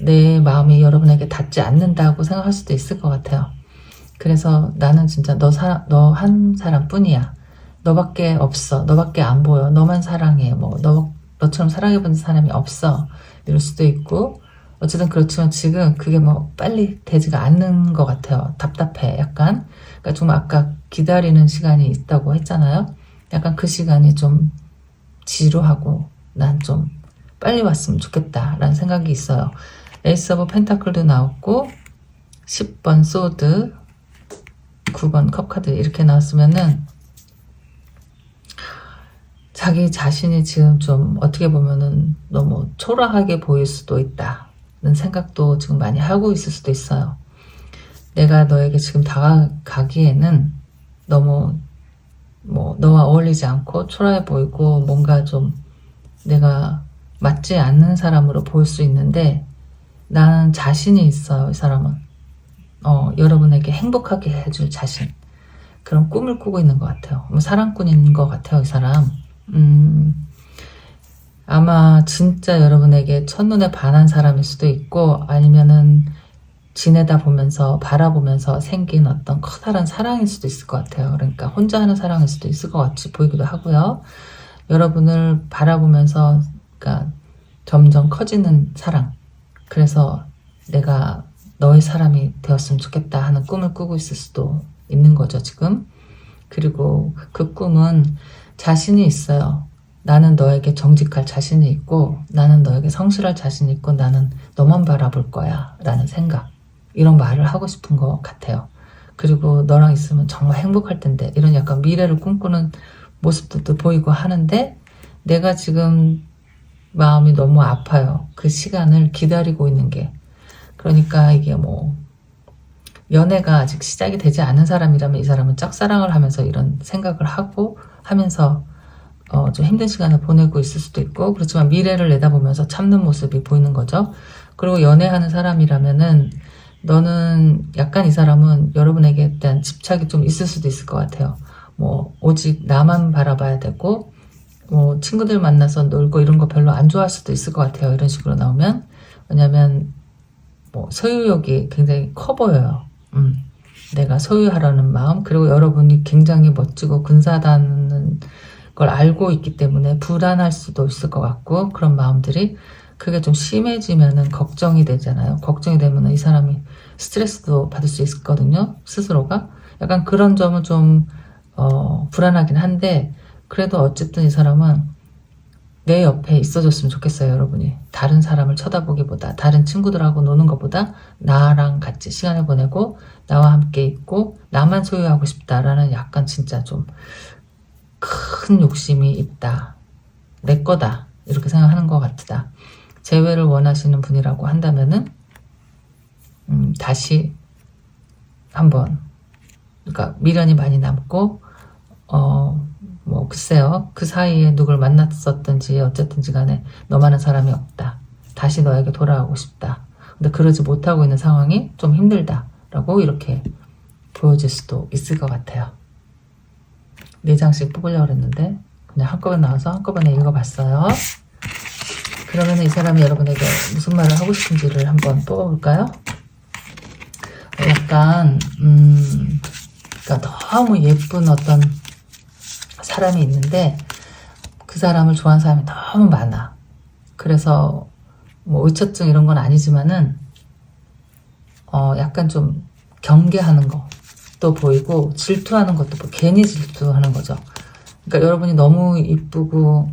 내 마음이 여러분에게 닿지 않는다고 생각할 수도 있을 것 같아요. 그래서 나는 진짜 너 한 사람뿐이야, 너밖에 없어. 너밖에 안 보여. 너만 사랑해. 뭐 너처럼 사랑해본 사람이 없어. 이럴 수도 있고 어쨌든 그렇지만 지금 그게 뭐 빨리 되지가 않는 것 같아요. 답답해 약간. 그러니까 좀 아까 기다리는 시간이 있다고 했잖아요. 약간 그 시간이 좀 지루하고 난 좀 빨리 왔으면 좋겠다라는 생각이 있어요. 에이스 오브 펜타클도 나왔고 10번 소드 9번 컵카드 이렇게 나왔으면은 자기 자신이 지금 좀 어떻게 보면은 너무 초라하게 보일 수도 있다는 생각도 지금 많이 하고 있을 수도 있어요. 내가 너에게 지금 다가가기에는 너무 뭐 너와 어울리지 않고 초라해 보이고 뭔가 좀 내가 맞지 않는 사람으로 보일 수 있는데 나는 자신이 있어요. 이 사람은 여러분에게 행복하게 해줄 자신, 그런 꿈을 꾸고 있는 것 같아요. 뭐 사랑꾼인 것 같아요. 이 사람. 아마 진짜 여러분에게 첫눈에 반한 사람일 수도 있고 아니면은 지내다 보면서 바라보면서 생긴 어떤 커다란 사랑일 수도 있을 것 같아요. 그러니까 혼자 하는 사랑일 수도 있을 것 같이 보이기도 하고요. 여러분을 바라보면서 그러니까 점점 커지는 사랑. 그래서 내가 너의 사람이 되었으면 좋겠다 하는 꿈을 꾸고 있을 수도 있는 거죠, 지금. 그리고 그 꿈은 자신이 있어요. 나는 너에게 정직할 자신이 있고 나는 너에게 성실할 자신이 있고 나는 너만 바라볼 거야 라는 생각, 이런 말을 하고 싶은 것 같아요. 그리고 너랑 있으면 정말 행복할 텐데 이런 약간 미래를 꿈꾸는 모습도 보이고 하는데 내가 지금 마음이 너무 아파요. 그 시간을 기다리고 있는 게. 그러니까 이게 뭐 연애가 아직 시작이 되지 않은 사람이라면 이 사람은 짝사랑을 하면서 이런 생각을 하고 하면서 좀 힘든 시간을 보내고 있을 수도 있고 그렇지만 미래를 내다보면서 참는 모습이 보이는 거죠. 그리고 연애하는 사람이라면은 너는 약간 이 사람은 여러분에게 대한 집착이 좀 있을 수도 있을 것 같아요. 뭐 오직 나만 바라봐야 되고 뭐 친구들 만나서 놀고 이런 거 별로 안 좋아할 수도 있을 것 같아요. 이런 식으로 나오면. 왜냐면 뭐 소유욕이 굉장히 커 보여요. 내가 소유하려는 마음, 그리고 여러분이 굉장히 멋지고 근사하다는 걸 알고 있기 때문에 불안할 수도 있을 것 같고 그런 마음들이 그게 좀 심해지면은 걱정이 되잖아요. 걱정이 되면은 이 사람이 스트레스도 받을 수 있거든요. 스스로가. 약간 그런 점은 좀 불안하긴 한데 그래도 어쨌든 이 사람은 내 옆에 있어줬으면 좋겠어요. 여러분이 다른 사람을 쳐다보기보다 다른 친구들하고 노는 것보다 나랑 같이 시간을 보내고 나와 함께 있고 나만 소유하고 싶다라는 약간 진짜 좀 큰 욕심이 있다. 내 거다. 이렇게 생각하는 것 같다. 재회를 원하시는 분이라고 한다면은 다시 한번, 그러니까 미련이 많이 남고 뭐 글쎄요, 그 사이에 누굴 만났었든지 어쨌든지 간에 너만한 사람이 없다. 다시 너에게 돌아가고 싶다. 근데 그러지 못하고 있는 상황이 좀 힘들다라고 이렇게 보여질 수도 있을 것 같아요. 4장씩 뽑으려고 했는데 그냥 한꺼번에 나와서 한꺼번에 읽어봤어요. 그러면 이 사람이 여러분에게 무슨 말을 하고 싶은지를 한번 뽑아볼까요? 약간 그러니까 너무 예쁜 어떤 사람이 있는데 그 사람을 좋아하는 사람이 너무 많아. 그래서 뭐 의처증 이런 건 아니지만은 약간 좀 경계하는 것도 보이고 질투하는 것도 보이고 괜히 질투하는 거죠. 그러니까 여러분이 너무 이쁘고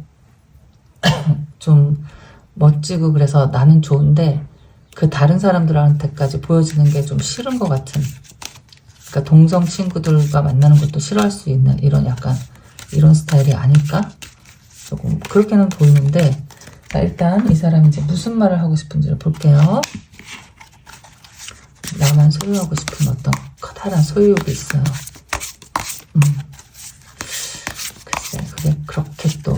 좀 멋지고 그래서 나는 좋은데 그 다른 사람들한테까지 보여지는 게 좀 싫은 것 같은, 그러니까 동성 친구들과 만나는 것도 싫어할 수 있는 이런 약간 이런 스타일이 아닐까? 조금 그렇게는 보이는데, 자, 일단 이 사람이 이제 무슨 말을 하고 싶은지를 볼게요. 나만 소유하고 싶은 어떤 커다란 소유욕이 있어요. 글쎄, 그게 그렇게 또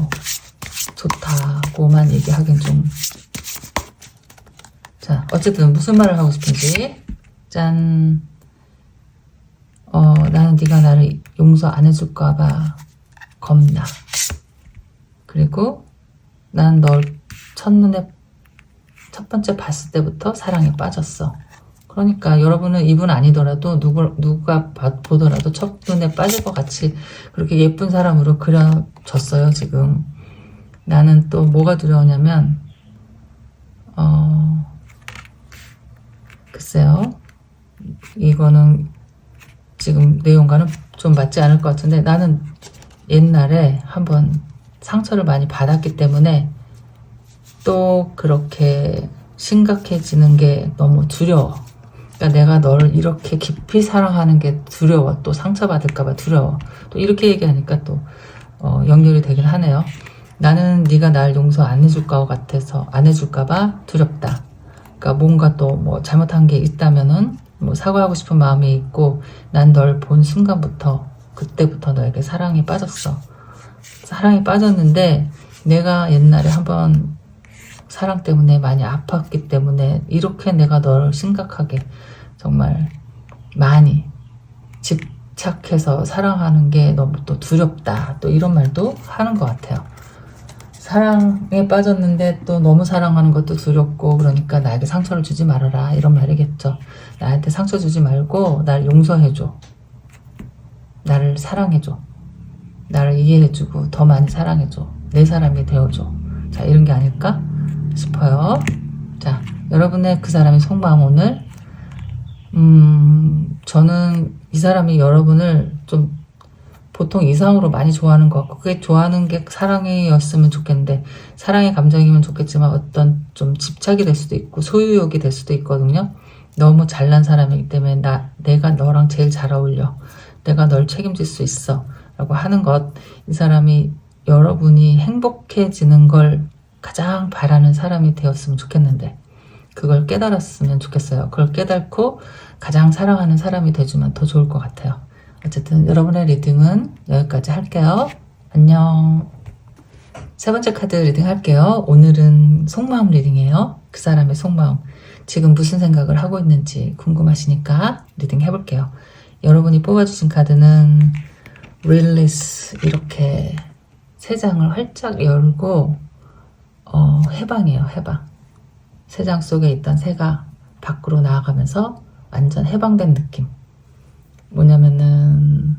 좋다고만 얘기하긴 좀. 자, 어쨌든 무슨 말을 하고 싶은지. 짠. 나는 네가 나를 용서 안 해줄까봐 겁나. 그리고 난 널 첫눈에 첫 번째 봤을 때부터 사랑에 빠졌어. 그러니까 여러분은 이분 아니더라도 누가 보더라도 첫눈에 빠질 것 같이 그렇게 예쁜 사람으로 그려졌어요, 지금. 나는 또 뭐가 두려우냐면, 글쎄요. 이거는 지금 내용과는 좀 맞지 않을 것 같은데, 나는 옛날에 한번 상처를 많이 받았기 때문에 또 그렇게 심각해지는 게 너무 두려워. 그러니까 내가 너를 이렇게 깊이 사랑하는 게 두려워. 또 상처받을까봐 두려워. 또 이렇게 얘기하니까 또 연결이 되긴 하네요. 나는 네가 날 용서 안 해줄 것 같아서 안 해줄까봐 두렵다. 그러니까 뭔가 또 뭐 잘못한 게 있다면은 뭐 사과하고 싶은 마음이 있고, 난 널 본 순간부터 그때부터 너에게 사랑이 빠졌어. 사랑이 빠졌는데 내가 옛날에 한번 사랑 때문에 많이 아팠기 때문에 이렇게 내가 널 심각하게 정말 많이 집착해서 사랑하는 게 너무 또 두렵다. 또 이런 말도 하는 것 같아요. 사랑에 빠졌는데 또 너무 사랑하는 것도 두렵고, 그러니까 나에게 상처를 주지 말아라, 이런 말이겠죠. 나한테 상처 주지 말고 날 용서해줘. 나를 사랑해줘. 나를 이해해주고 더 많이 사랑해줘. 내 사람이 되어줘. 자, 이런 게 아닐까 싶어요. 자, 여러분의 그 사람의 속마음 오늘 저는 이 사람이 여러분을 좀 보통 이상으로 많이 좋아하는 것 같고, 그게 좋아하는 게 사랑이었으면 좋겠는데, 사랑의 감정이면 좋겠지만 어떤 좀 집착이 될 수도 있고 소유욕이 될 수도 있거든요. 너무 잘난 사람이기 때문에 내가 너랑 제일 잘 어울려, 내가 널 책임질 수 있어 라고 하는 것, 이 사람이 여러분이 행복해지는 걸 가장 바라는 사람이 되었으면 좋겠는데, 그걸 깨달았으면 좋겠어요. 그걸 깨닫고 가장 사랑하는 사람이 돼주면 더 좋을 것 같아요. 어쨌든 여러분의 리딩은 여기까지 할게요. 안녕. 세 번째 카드 리딩 할게요. 오늘은 속마음 리딩이에요. 그 사람의 속마음. 지금 무슨 생각을 하고 있는지 궁금하시니까 리딩 해볼게요. 여러분이 뽑아주신 카드는 Release, 이렇게 세 장을 활짝 열고 해방이에요. 해방. 세 장 속에 있던 새가 밖으로 나아가면서 완전 해방된 느낌. 뭐냐면은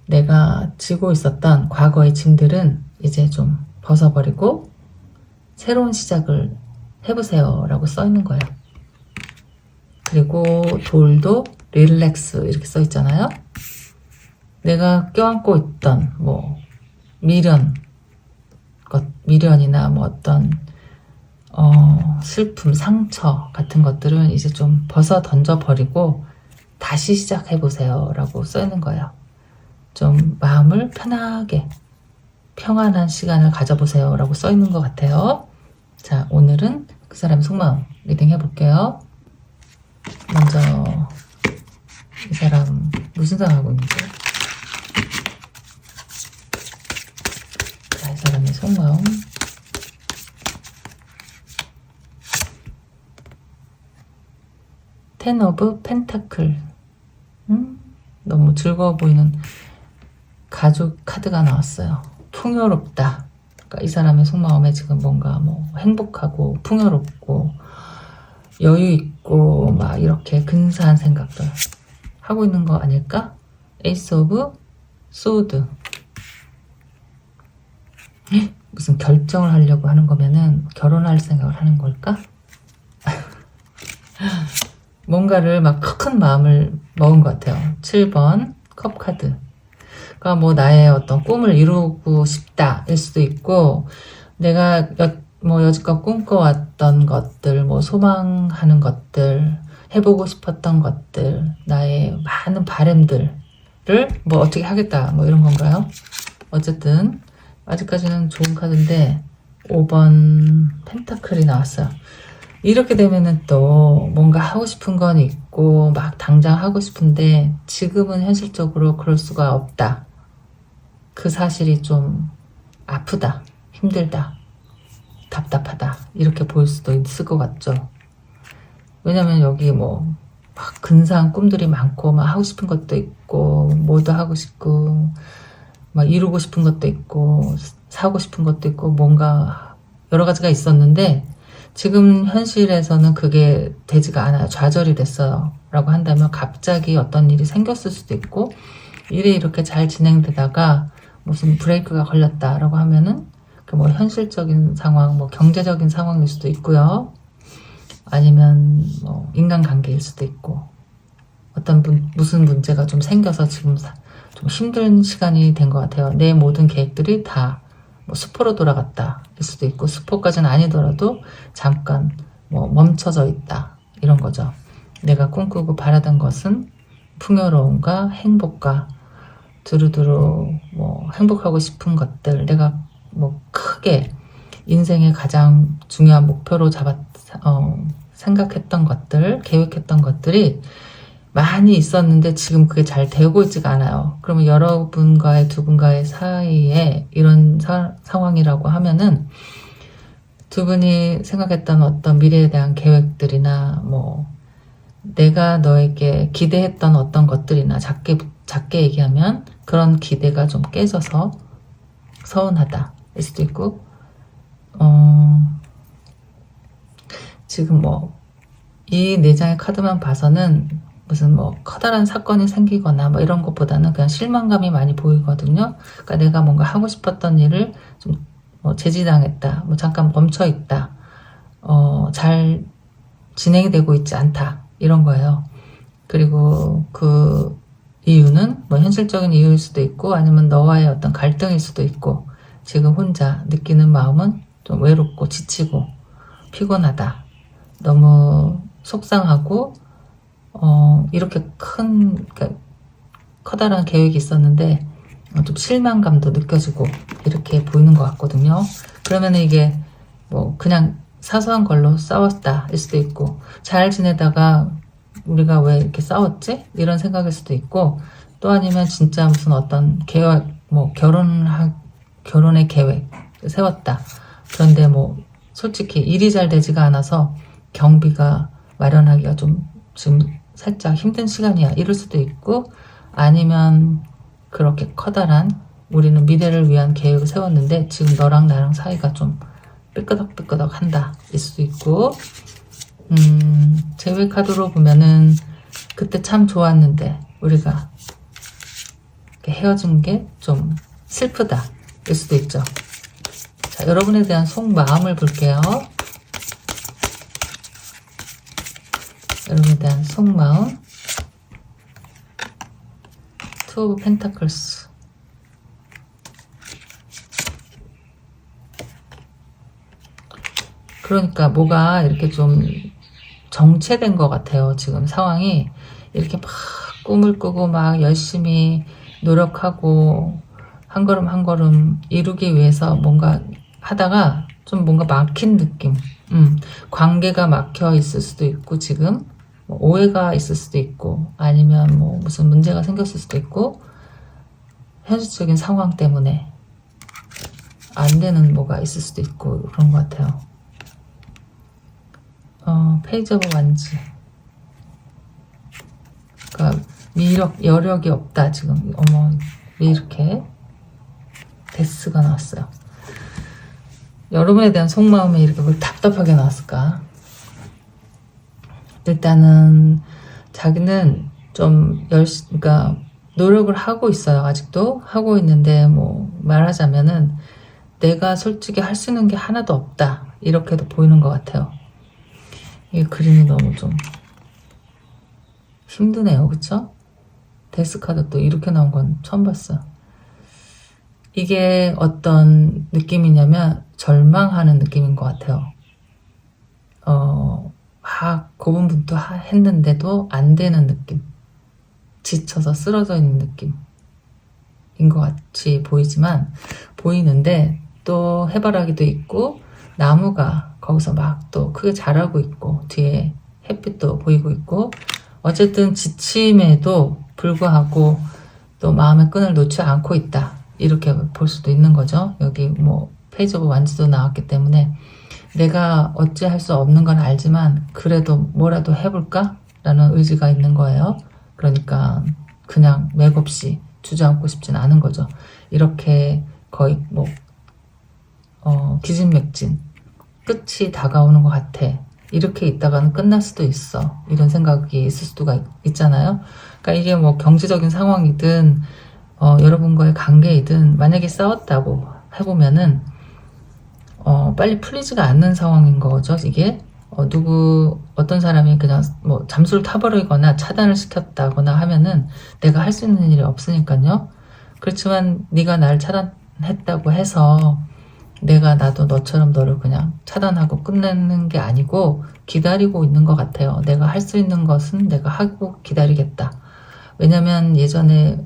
내가 지고 있었던 과거의 짐들은 이제 좀 벗어버리고 새로운 시작을 해보세요 라고 써 있는 거예요. 그리고 돌도 릴렉스 이렇게 써 있잖아요. 내가 껴안고 있던 뭐 미련이나 뭐 어떤 슬픔, 상처 같은 것들은 이제 좀 벗어 던져버리고 다시 시작해보세요 라고 써 있는 거예요. 좀 마음을 편하게 평안한 시간을 가져보세요 라고 써 있는 것 같아요. 자, 오늘은 그 사람의 속마음 리딩 해볼게요. 먼저 이 사람 무슨 생각하고 있는지. 자, 이 사람의 속마음. 텐 오브 펜타클. 너무 즐거워 보이는 가족 카드가 나왔어요. 풍요롭다. 그러니까 이 사람의 속마음에 지금 뭔가 뭐 행복하고 풍요롭고 여유 있고 막 이렇게 근사한 생각들 하고 있는 거 아닐까? 에이스 오브 소드. 무슨 결정을 하려고 하는 거면은 결혼할 생각을 하는 걸까? 뭔가를 막 큰 마음을 먹은 것 같아요. 7번 컵 카드. 그러니까 뭐 나의 어떤 꿈을 이루고 싶다 일 수도 있고, 내가 여지껏 꿈꿔왔던 것들, 뭐 소망하는 것들, 해보고 싶었던 것들, 나의 많은 바람들을 뭐 어떻게 하겠다 뭐 이런 건가요? 어쨌든 아직까지는 좋은 카드인데 5번 펜타클이 나왔어요. 이렇게 되면은 또 뭔가 하고 싶은 건 있고 막 당장 하고 싶은데 지금은 현실적으로 그럴 수가 없다. 그 사실이 좀 아프다, 힘들다, 답답하다 이렇게 보일 수도 있을 것 같죠. 왜냐면 여기 뭐 막 근사한 꿈들이 많고 막 하고 싶은 것도 있고 뭐도 하고 싶고 막 이루고 싶은 것도 있고 사고 싶은 것도 있고 뭔가 여러 가지가 있었는데 지금 현실에서는 그게 되지가 않아요. 좌절이 됐어요. 라고 한다면 갑자기 어떤 일이 생겼을 수도 있고, 일이 이렇게 잘 진행되다가 무슨 브레이크가 걸렸다라고 하면은 그 뭐 현실적인 상황, 뭐 경제적인 상황일 수도 있고요. 아니면 뭐 인간관계일 수도 있고, 무슨 문제가 좀 생겨서 지금 좀 힘든 시간이 된 것 같아요. 내 모든 계획들이 다 뭐 수포로 돌아갔다 일 수도 있고, 수포까지는 아니더라도 잠깐 뭐 멈춰져 있다 이런 거죠. 내가 꿈꾸고 바라던 것은 풍요로움과 행복과 두루두루 뭐 행복하고 싶은 것들, 내가 뭐 크게 인생의 가장 중요한 목표로 생각했던 것들, 계획했던 것들이 많이 있었는데 지금 그게 잘 되고 있지가 않아요. 그러면 여러분과의 두 분과의 사이에 이런 상황이라고 하면은 두 분이 생각했던 어떤 미래에 대한 계획들이나 뭐 내가 너에게 기대했던 어떤 것들이나 작게 얘기하면 그런 기대가 좀 깨져서 서운하다 일 수도 있고, 지금 뭐 이 네 장의 카드만 봐서는 무슨 뭐 커다란 사건이 생기거나 뭐 이런 것보다는 그냥 실망감이 많이 보이거든요. 그러니까 내가 뭔가 하고 싶었던 일을 좀 뭐 제지당했다, 뭐 잠깐 멈춰 있다, 잘 진행이 되고 있지 않다 이런 거예요. 그리고 그 이유는 뭐 현실적인 이유일 수도 있고, 아니면 너와의 어떤 갈등일 수도 있고, 지금 혼자 느끼는 마음은 좀 외롭고 지치고 피곤하다, 너무 속상하고 이렇게 그러니까 커다란 계획이 있었는데 좀 실망감도 느껴지고 이렇게 보이는 것 같거든요. 그러면 이게 뭐 그냥 사소한 걸로 싸웠다 일 수도 있고, 잘 지내다가 우리가 왜 이렇게 싸웠지? 이런 생각일 수도 있고, 또 아니면 진짜 무슨 어떤 계획, 뭐 결혼의 계획 세웠다. 그런데 뭐 솔직히 일이 잘 되지가 않아서 경비가 마련하기가 좀 지금 살짝 힘든 시간이야 이럴 수도 있고, 아니면 그렇게 커다란 우리는 미래를 위한 계획을 세웠는데 지금 너랑 나랑 사이가 좀 삐끄덕삐끄덕 한다 일 수도 있고, 제외 카드로 보면은 그때 참 좋았는데 우리가 헤어진 게 좀 슬프다 일 수도 있죠. 자, 여러분에 대한 속마음을 볼게요. 여러분에 대한 속마음. 투 오브 펜타클스. 그러니까 뭐가 이렇게 좀 정체된 것 같아요. 지금 상황이 이렇게 막 꿈을 꾸고 막 열심히 노력하고 한 걸음 한 걸음 이루기 위해서 뭔가 하다가 좀 뭔가 막힌 느낌. 관계가 막혀 있을 수도 있고, 지금 뭐 오해가 있을 수도 있고, 아니면 뭐 무슨 문제가 생겼을 수도 있고, 현실적인 상황 때문에 안 되는 뭐가 있을 수도 있고 그런 것 같아요. 페이지 오브 완즈. 그러니까 여력이 없다 지금. 왜 이렇게 데스가 나왔어요. 여러분에 대한 속마음에 이렇게 뭘 답답하게 나왔을까? 일단은 자기는 좀 그러니까 노력을 하고 있어요. 아직도 하고 있는데, 뭐 말하자면은 내가 솔직히 할 수 있는 게 하나도 없다 이렇게도 보이는 것 같아요. 이 그림이 너무 좀 힘드네요. 그쵸? 데스카드 또 이렇게 나온 건 처음 봤어요. 이게 어떤 느낌이냐면 절망하는 느낌인 것 같아요. 막 고분분투했는데도 안 되는 느낌, 지쳐서 쓰러져 있는 느낌인 것 같이 보이는데 또 해바라기도 있고 나무가 거기서 막 또 크게 자라고 있고 뒤에 햇빛도 보이고 있고, 어쨌든 지침에도 불구하고 또 마음의 끈을 놓지 않고 있다 이렇게 볼 수도 있는 거죠. 여기 뭐 페이지 오브 완즈도 나왔기 때문에 내가 어찌할 수 없는 건 알지만 그래도 뭐라도 해볼까? 라는 의지가 있는 거예요. 그러니까 그냥 맥없이 주저앉고 싶진 않은 거죠. 이렇게 거의 뭐 기진맥진 끝이 다가오는 것 같아. 이렇게 있다가는 끝날 수도 있어. 이런 생각이 있을 수가 있잖아요. 그러니까 이게 뭐 경제적인 상황이든 여러분과의 관계이든 만약에 싸웠다고 해보면은 빨리 풀리지가 않는 상황인 거죠. 이게 어떤 사람이 그냥 뭐 잠수를 타버리거나 차단을 시켰다거나 하면은 내가 할 수 있는 일이 없으니까요. 그렇지만 네가 날 차단했다고 해서 나도 너처럼 너를 그냥 차단하고 끝내는 게 아니고 기다리고 있는 것 같아요. 내가 할 수 있는 것은 내가 하고 기다리겠다. 왜냐면 예전에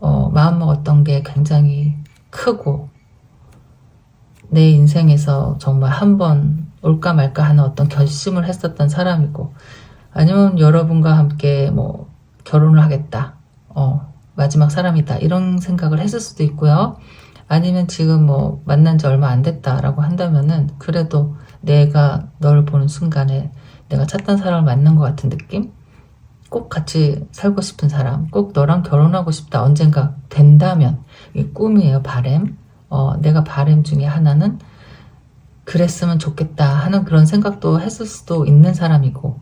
마음먹었던 게 굉장히 크고 내 인생에서 정말 한 번 올까 말까 하는 어떤 결심을 했었던 사람이고, 아니면 여러분과 함께 뭐 결혼을 하겠다, 마지막 사람이다, 이런 생각을 했을 수도 있고요. 아니면 지금 뭐 만난 지 얼마 안 됐다라고 한다면은 그래도 내가 널 보는 순간에 내가 찾던 사람을 만난 것 같은 느낌? 꼭 같이 살고 싶은 사람, 꼭 너랑 결혼하고 싶다, 언젠가 된다면. 이 꿈이에요, 바램. 내가 바램 중에 하나는 그랬으면 좋겠다 하는 그런 생각도 했을 수도 있는 사람이고,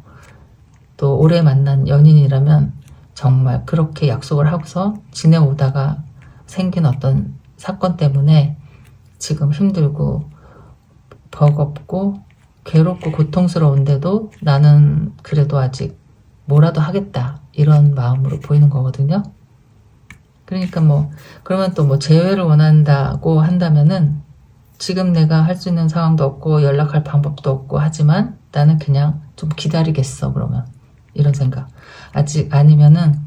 또 오래 만난 연인이라면 정말 그렇게 약속을 하고서 지내오다가 생긴 어떤 사건 때문에 지금 힘들고 버겁고 괴롭고 고통스러운데도 나는 그래도 아직 뭐라도 하겠다, 이런 마음으로 보이는 거거든요. 그러니까 뭐 그러면 또 뭐 재회를 원한다고 한다면은 지금 내가 할 수 있는 상황도 없고 연락할 방법도 없고 하지만 나는 그냥 좀 기다리겠어, 그러면. 이런 생각. 아니면은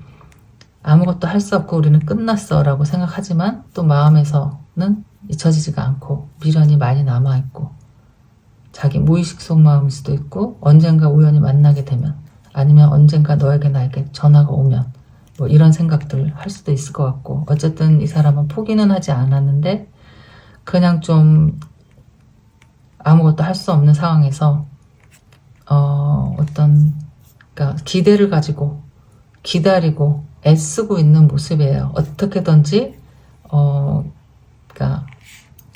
아무것도 할 수 없고 우리는 끝났어 라고 생각하지만 또 마음에서는 잊혀지지가 않고 미련이 많이 남아있고, 자기 무의식 속마음일 수도 있고, 언젠가 우연히 만나게 되면, 아니면 언젠가 너에게 나에게 전화가 오면 뭐 이런 생각들 할 수도 있을 것 같고, 어쨌든 이 사람은 포기는 하지 않았는데 그냥 좀 아무것도 할 수 없는 상황에서 그러니까 기대를 가지고 기다리고 애쓰고 있는 모습이에요. 어떻게든지 그러니까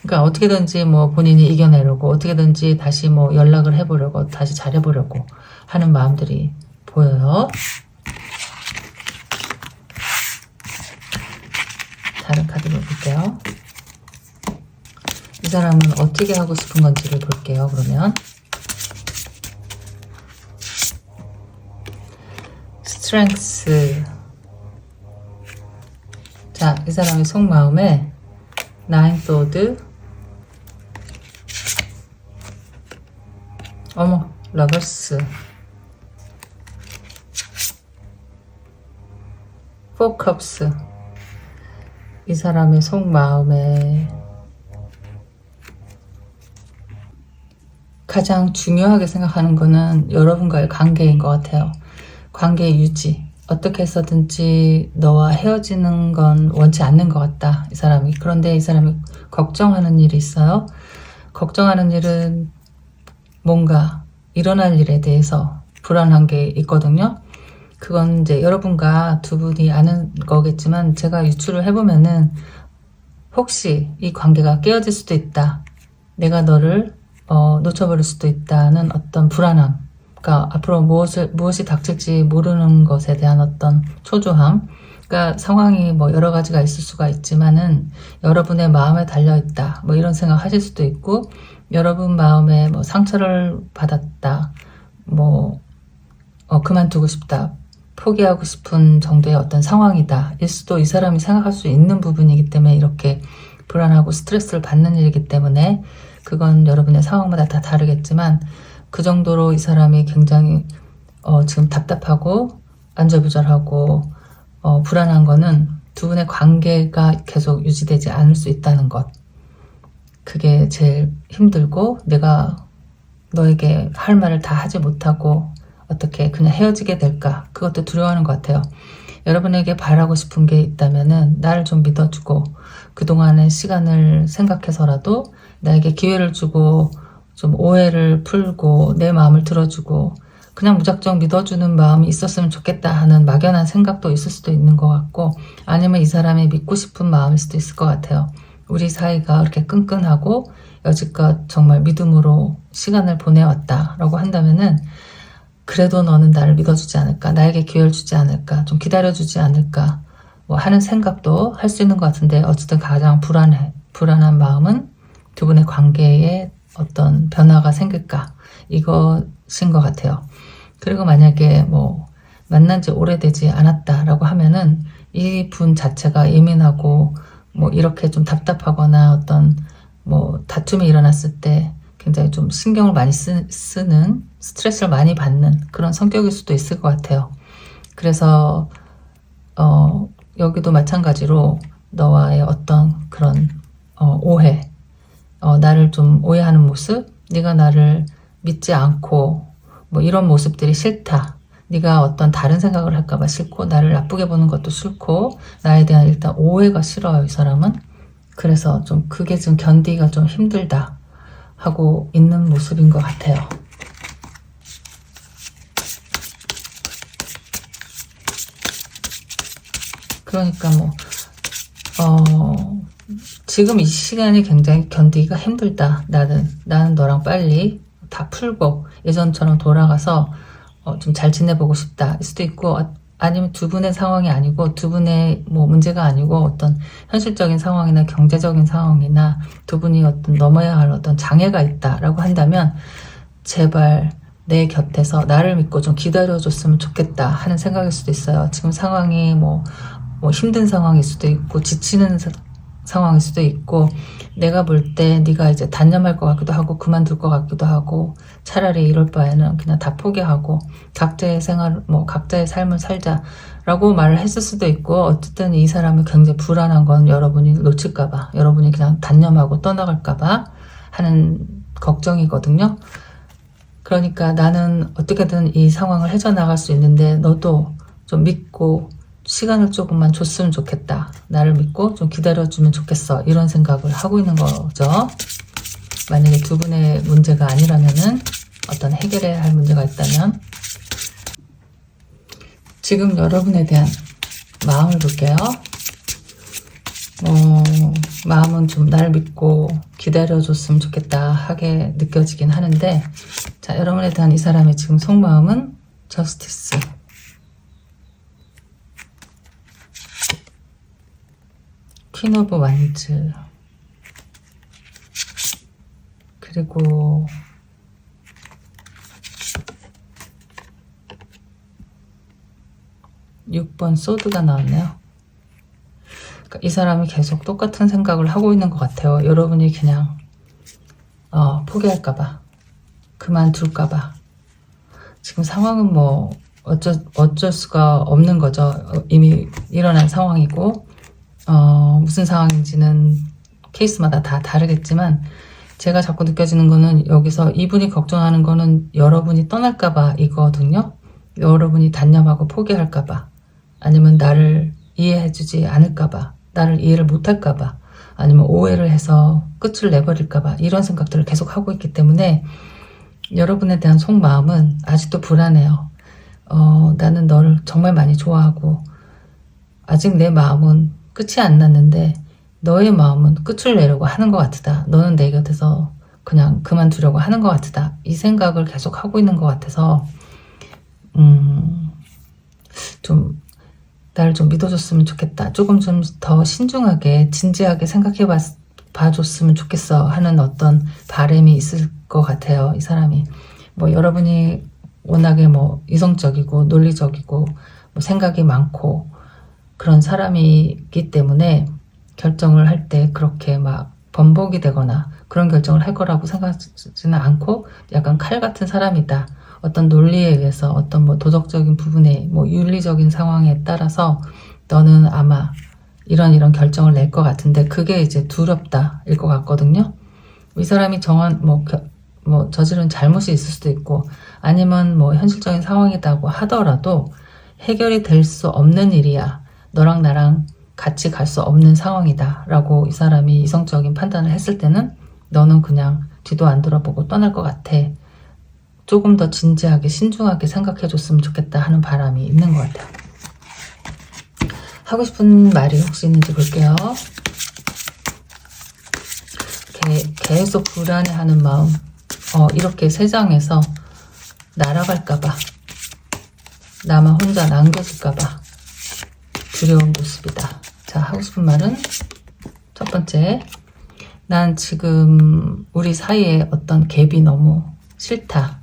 어떻게든지 뭐 본인이 이겨내려고, 어떻게든지 다시 뭐 연락을 해보려고, 다시 잘해보려고 하는 마음들이 보여요. 다른 카드를 볼게요. 이 사람은 어떻게 하고 싶은 건지를 볼게요. 그러면 스트렝스. 자, 이 사람의 속마음에 나인 소드, 러버스, 포 컵스. 이 사람의 속마음에 가장 중요하게 생각하는 거는 여러분과의 관계인 것 같아요. 관계의 유지. 어떻게 해서든지 너와 헤어지는 건 원치 않는 것 같다, 이 사람이. 그런데 이 사람이 걱정하는 일이 있어요. 걱정하는 일은 뭔가 일어날 일에 대해서 불안한 게 있거든요. 그건 이제 여러분과 두 분이 아는 거겠지만, 제가 유추를 해보면은 혹시 이 관계가 깨어질 수도 있다, 내가 너를 놓쳐버릴 수도 있다는 어떤 불안함, 그러니까 앞으로 무엇이 닥칠지 모르는 것에 대한 어떤 초조함, 그러니까 상황이 뭐 여러 가지가 있을 수가 있지만은 여러분의 마음에 달려있다, 뭐 이런 생각 하실 수도 있고, 여러분 마음에 뭐 상처를 받았다, 뭐 그만두고 싶다, 포기하고 싶은 정도의 어떤 상황이다 일 수도 이 사람이 생각할 수 있는 부분이기 때문에 이렇게 불안하고 스트레스를 받는 일이기 때문에, 그건 여러분의 상황마다 다 다르겠지만 그 정도로 이 사람이 굉장히 지금 답답하고 안절부절하고 불안한 거는 두 분의 관계가 계속 유지되지 않을 수 있다는 것, 그게 제일 힘들고, 내가 너에게 할 말을 다 하지 못하고 어떻게 그냥 헤어지게 될까, 그것도 두려워하는 것 같아요. 여러분에게 바라고 싶은 게 있다면은 나를 좀 믿어주고, 그동안의 시간을 생각해서라도 나에게 기회를 주고 좀 오해를 풀고 내 마음을 들어주고 그냥 무작정 믿어주는 마음이 있었으면 좋겠다 하는 막연한 생각도 있을 수도 있는 것 같고, 아니면 이 사람이 믿고 싶은 마음일 수도 있을 것 같아요. 우리 사이가 그렇게 끈끈하고 여지껏 정말 믿음으로 시간을 보내왔다 라고 한다면은 그래도 너는 나를 믿어주지 않을까, 나에게 기회를 주지 않을까, 좀 기다려주지 않을까 뭐 하는 생각도 할 수 있는 것 같은데, 어쨌든 가장 불안한 마음은 두 분의 관계에 어떤 변화가 생길까, 이것인 것 같아요. 그리고 만약에 뭐 만난 지 오래되지 않았다라고 하면은 이 분 자체가 예민하고 뭐 이렇게 좀 답답하거나 어떤 뭐 다툼이 일어났을 때 굉장히 좀 신경을 많이 쓰는, 스트레스를 많이 받는 그런 성격일 수도 있을 것 같아요. 그래서 여기도 마찬가지로 너와의 어떤 그런 오해, 나를 좀 오해하는 모습, 네가 나를 믿지 않고 뭐 이런 모습들이 싫다, 네가 어떤 다른 생각을 할까봐 싫고, 나를 나쁘게 보는 것도 싫고, 나에 대한 일단 오해가 싫어요, 이 사람은. 그래서 좀 그게 좀 견디기가 좀 힘들다 하고 있는 모습인 것 같아요. 그러니까 뭐 지금 이 시간이 굉장히 견디기가 힘들다. 나는 너랑 빨리 다 풀고 예전처럼 돌아가서 좀 잘 지내보고 싶다 일 수도 있고, 아니면 두 분의 상황이 아니고, 두 분의 뭐 문제가 아니고 어떤 현실적인 상황이나 경제적인 상황이나 두 분이 어떤 넘어야 할 어떤 장애가 있다라고 한다면 제발 내 곁에서 나를 믿고 좀 기다려줬으면 좋겠다 하는 생각일 수도 있어요. 지금 상황이 뭐 힘든 상황일 수도 있고, 지치는 상황일 수도 있고, 내가 볼 때 네가 이제 단념할 것 같기도 하고 그만둘 것 같기도 하고, 차라리 이럴 바에는 그냥 다 포기하고 각자의 생활, 뭐 각자의 삶을 살자라고 말을 했을 수도 있고, 어쨌든 이 사람이 굉장히 불안한 건 여러분이 놓칠까봐, 여러분이 그냥 단념하고 떠나갈까봐 하는 걱정이거든요. 그러니까 나는 어떻게든 이 상황을 헤쳐나갈 수 있는데 너도 좀 믿고 시간을 조금만 줬으면 좋겠다, 나를 믿고 좀 기다려주면 좋겠어, 이런 생각을 하고 있는 거죠. 만약에 두 분의 문제가 아니라면은, 어떤 해결해야 할 문제가 있다면. 지금 여러분에 대한 마음을 볼게요. 마음은 좀 나를 믿고 기다려줬으면 좋겠다 하게 느껴지긴 하는데, 자, 여러분에 대한 이 사람의 지금 속마음은 저스티스, 퀸 오브 완즈, 그리고 (6번) 소드가 나왔네요. 그러니까 이 사람이 계속 똑같은 생각을 하고 있는 것 같아요. 여러분이 그냥 포기할까봐, 그만둘까봐. 지금 상황은 뭐 어쩔 수가 없는 거죠. 이미 일어난 상황이고, 무슨 상황인지는 케이스마다 다 다르겠지만, 제가 자꾸 느껴지는 거는 여기서 이분이 걱정하는 거는 여러분이 떠날까봐 이거거든요. 여러분이 단념하고 포기할까봐, 아니면 나를 이해해주지 않을까봐, 나를 이해를 못할까봐, 아니면 오해를 해서 끝을 내버릴까봐, 이런 생각들을 계속 하고 있기 때문에 여러분에 대한 속마음은 아직도 불안해요. 나는 너를 정말 많이 좋아하고 아직 내 마음은 끝이 안 났는데 너의 마음은 끝을 내려고 하는 것 같다, 너는 내 곁에서 그냥 그만두려고 하는 것 같다, 이 생각을 계속 하고 있는 것 같아서 좀 나를 좀 믿어줬으면 좋겠다, 조금 좀 더 신중하게 진지하게 생각해 봐줬으면 좋겠어 하는 어떤 바람이 있을 것 같아요. 이 사람이 뭐 여러분이 워낙에 뭐 이성적이고 논리적이고 뭐 생각이 많고 그런 사람이기 때문에 결정을 할 때 그렇게 막 번복이 되거나 그런 결정을 할 거라고 생각하지는 않고, 약간 칼 같은 사람이다, 어떤 논리에 의해서 어떤 뭐 도덕적인 부분에 뭐 윤리적인 상황에 따라서 너는 아마 이런 결정을 낼 것 같은데, 그게 이제 두렵다 일 것 같거든요. 이 사람이 정한 뭐 저지른 잘못이 있을 수도 있고, 아니면 뭐 현실적인 상황이라고 하더라도 해결이 될 수 없는 일이야, 너랑 나랑 같이 갈 수 없는 상황이다 라고 이 사람이 이성적인 판단을 했을 때는 너는 그냥 뒤도 안 돌아보고 떠날 것 같아, 조금 더 진지하게 신중하게 생각해 줬으면 좋겠다 하는 바람이 있는 것 같아요. 하고 싶은 말이 혹시 있는지 볼게요. 계속 불안해하는 마음, 이렇게 세 장에서 날아갈까봐, 나만 혼자 남겨질까봐 두려운 모습이다. 자, 하고 싶은 말은 첫 번째, 난 지금 우리 사이에 어떤 갭이 너무 싫다.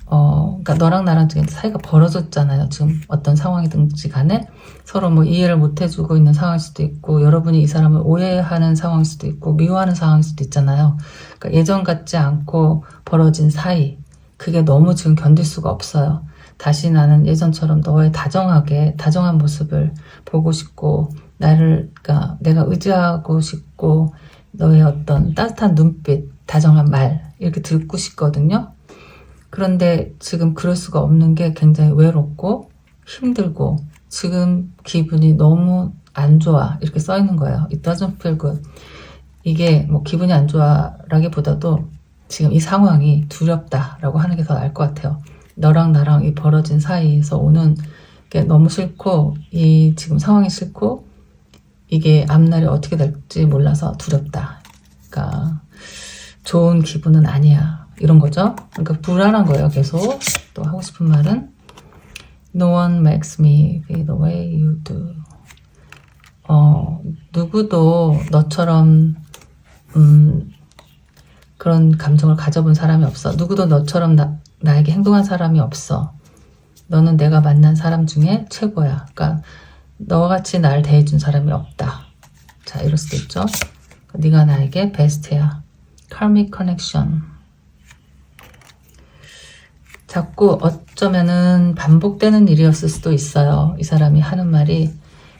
그러니까 너랑 나랑 지금 사이가 벌어졌잖아요. 지금 어떤 상황이든지 간에 서로 뭐 이해를 못 해주고 있는 상황일 수도 있고, 여러분이 이 사람을 오해하는 상황일 수도 있고, 미워하는 상황일 수도 있잖아요. 그러니까 예전 같지 않고 벌어진 사이, 그게 너무 지금 견딜 수가 없어요. 다시 나는 예전처럼 너의 다정한 모습을 보고 싶고, 그러니까 내가 의지하고 싶고, 너의 어떤 따뜻한 눈빛, 다정한 말, 이렇게 듣고 싶거든요. 그런데 지금 그럴 수가 없는 게 굉장히 외롭고 힘들고 지금 기분이 너무 안 좋아, 이렇게 써 있는 거예요. It doesn't feel good. 이게 뭐 기분이 안 좋아라기보다도 지금 이 상황이 두렵다라고 하는 게 더 나을 것 같아요. 너랑 나랑 이 벌어진 사이에서 오는 게 너무 싫고, 이 지금 상황이 싫고, 이게 앞날이 어떻게 될지 몰라서 두렵다. 그러니까 좋은 기분은 아니야, 이런 거죠. 그러니까 불안한 거예요. 계속. 또 하고 싶은 말은 No one makes me feel the way you do. 누구도 너처럼 그런 감정을 가져본 사람이 없어. 누구도 너처럼 나에게 행동한 사람이 없어. 너는 내가 만난 사람 중에 최고야. 그러니까 너같이 날 대해준 사람이 없다. 자, 이럴 수도 있죠. 네가 나에게 베스트야. Karmic connection. 자꾸 어쩌면은 반복되는 일이었을 수도 있어요. 이 사람이 하는 말이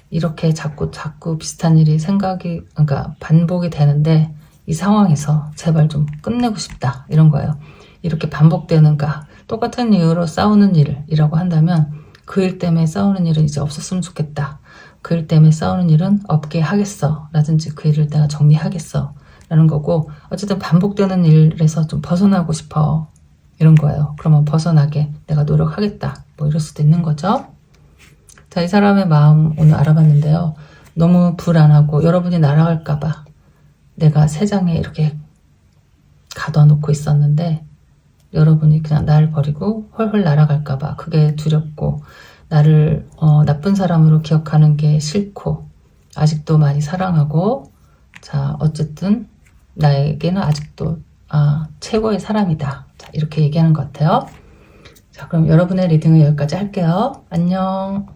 이렇게 자꾸 비슷한 일이 그러니까 반복이 되는데, 이 상황에서 제발 좀 끝내고 싶다, 이런 거예요. 이렇게 반복되는가, 똑같은 이유로 싸우는 일이라고 한다면 그 일 때문에 싸우는 일은 이제 없었으면 좋겠다. 그 일 때문에 싸우는 일은 없게 하겠어, 라든지 그 일을 내가 정리하겠어, 라는 거고, 어쨌든 반복되는 일에서 좀 벗어나고 싶어, 이런 거예요. 그러면 벗어나게 내가 노력하겠다, 뭐 이럴 수도 있는 거죠. 자, 이 사람의 마음 오늘 알아봤는데요. 너무 불안하고 여러분이 날아갈까봐 내가 세 장에 이렇게 가둬놓고 있었는데, 여러분이 그냥 날 버리고 헐헐 날아갈까봐 그게 두렵고, 나를 나쁜 사람으로 기억하는 게 싫고, 아직도 많이 사랑하고, 자, 어쨌든 나에게는 아직도 최고의 사람이다. 자, 이렇게 얘기하는 것 같아요. 자, 그럼 여러분의 리딩은 여기까지 할게요. 안녕.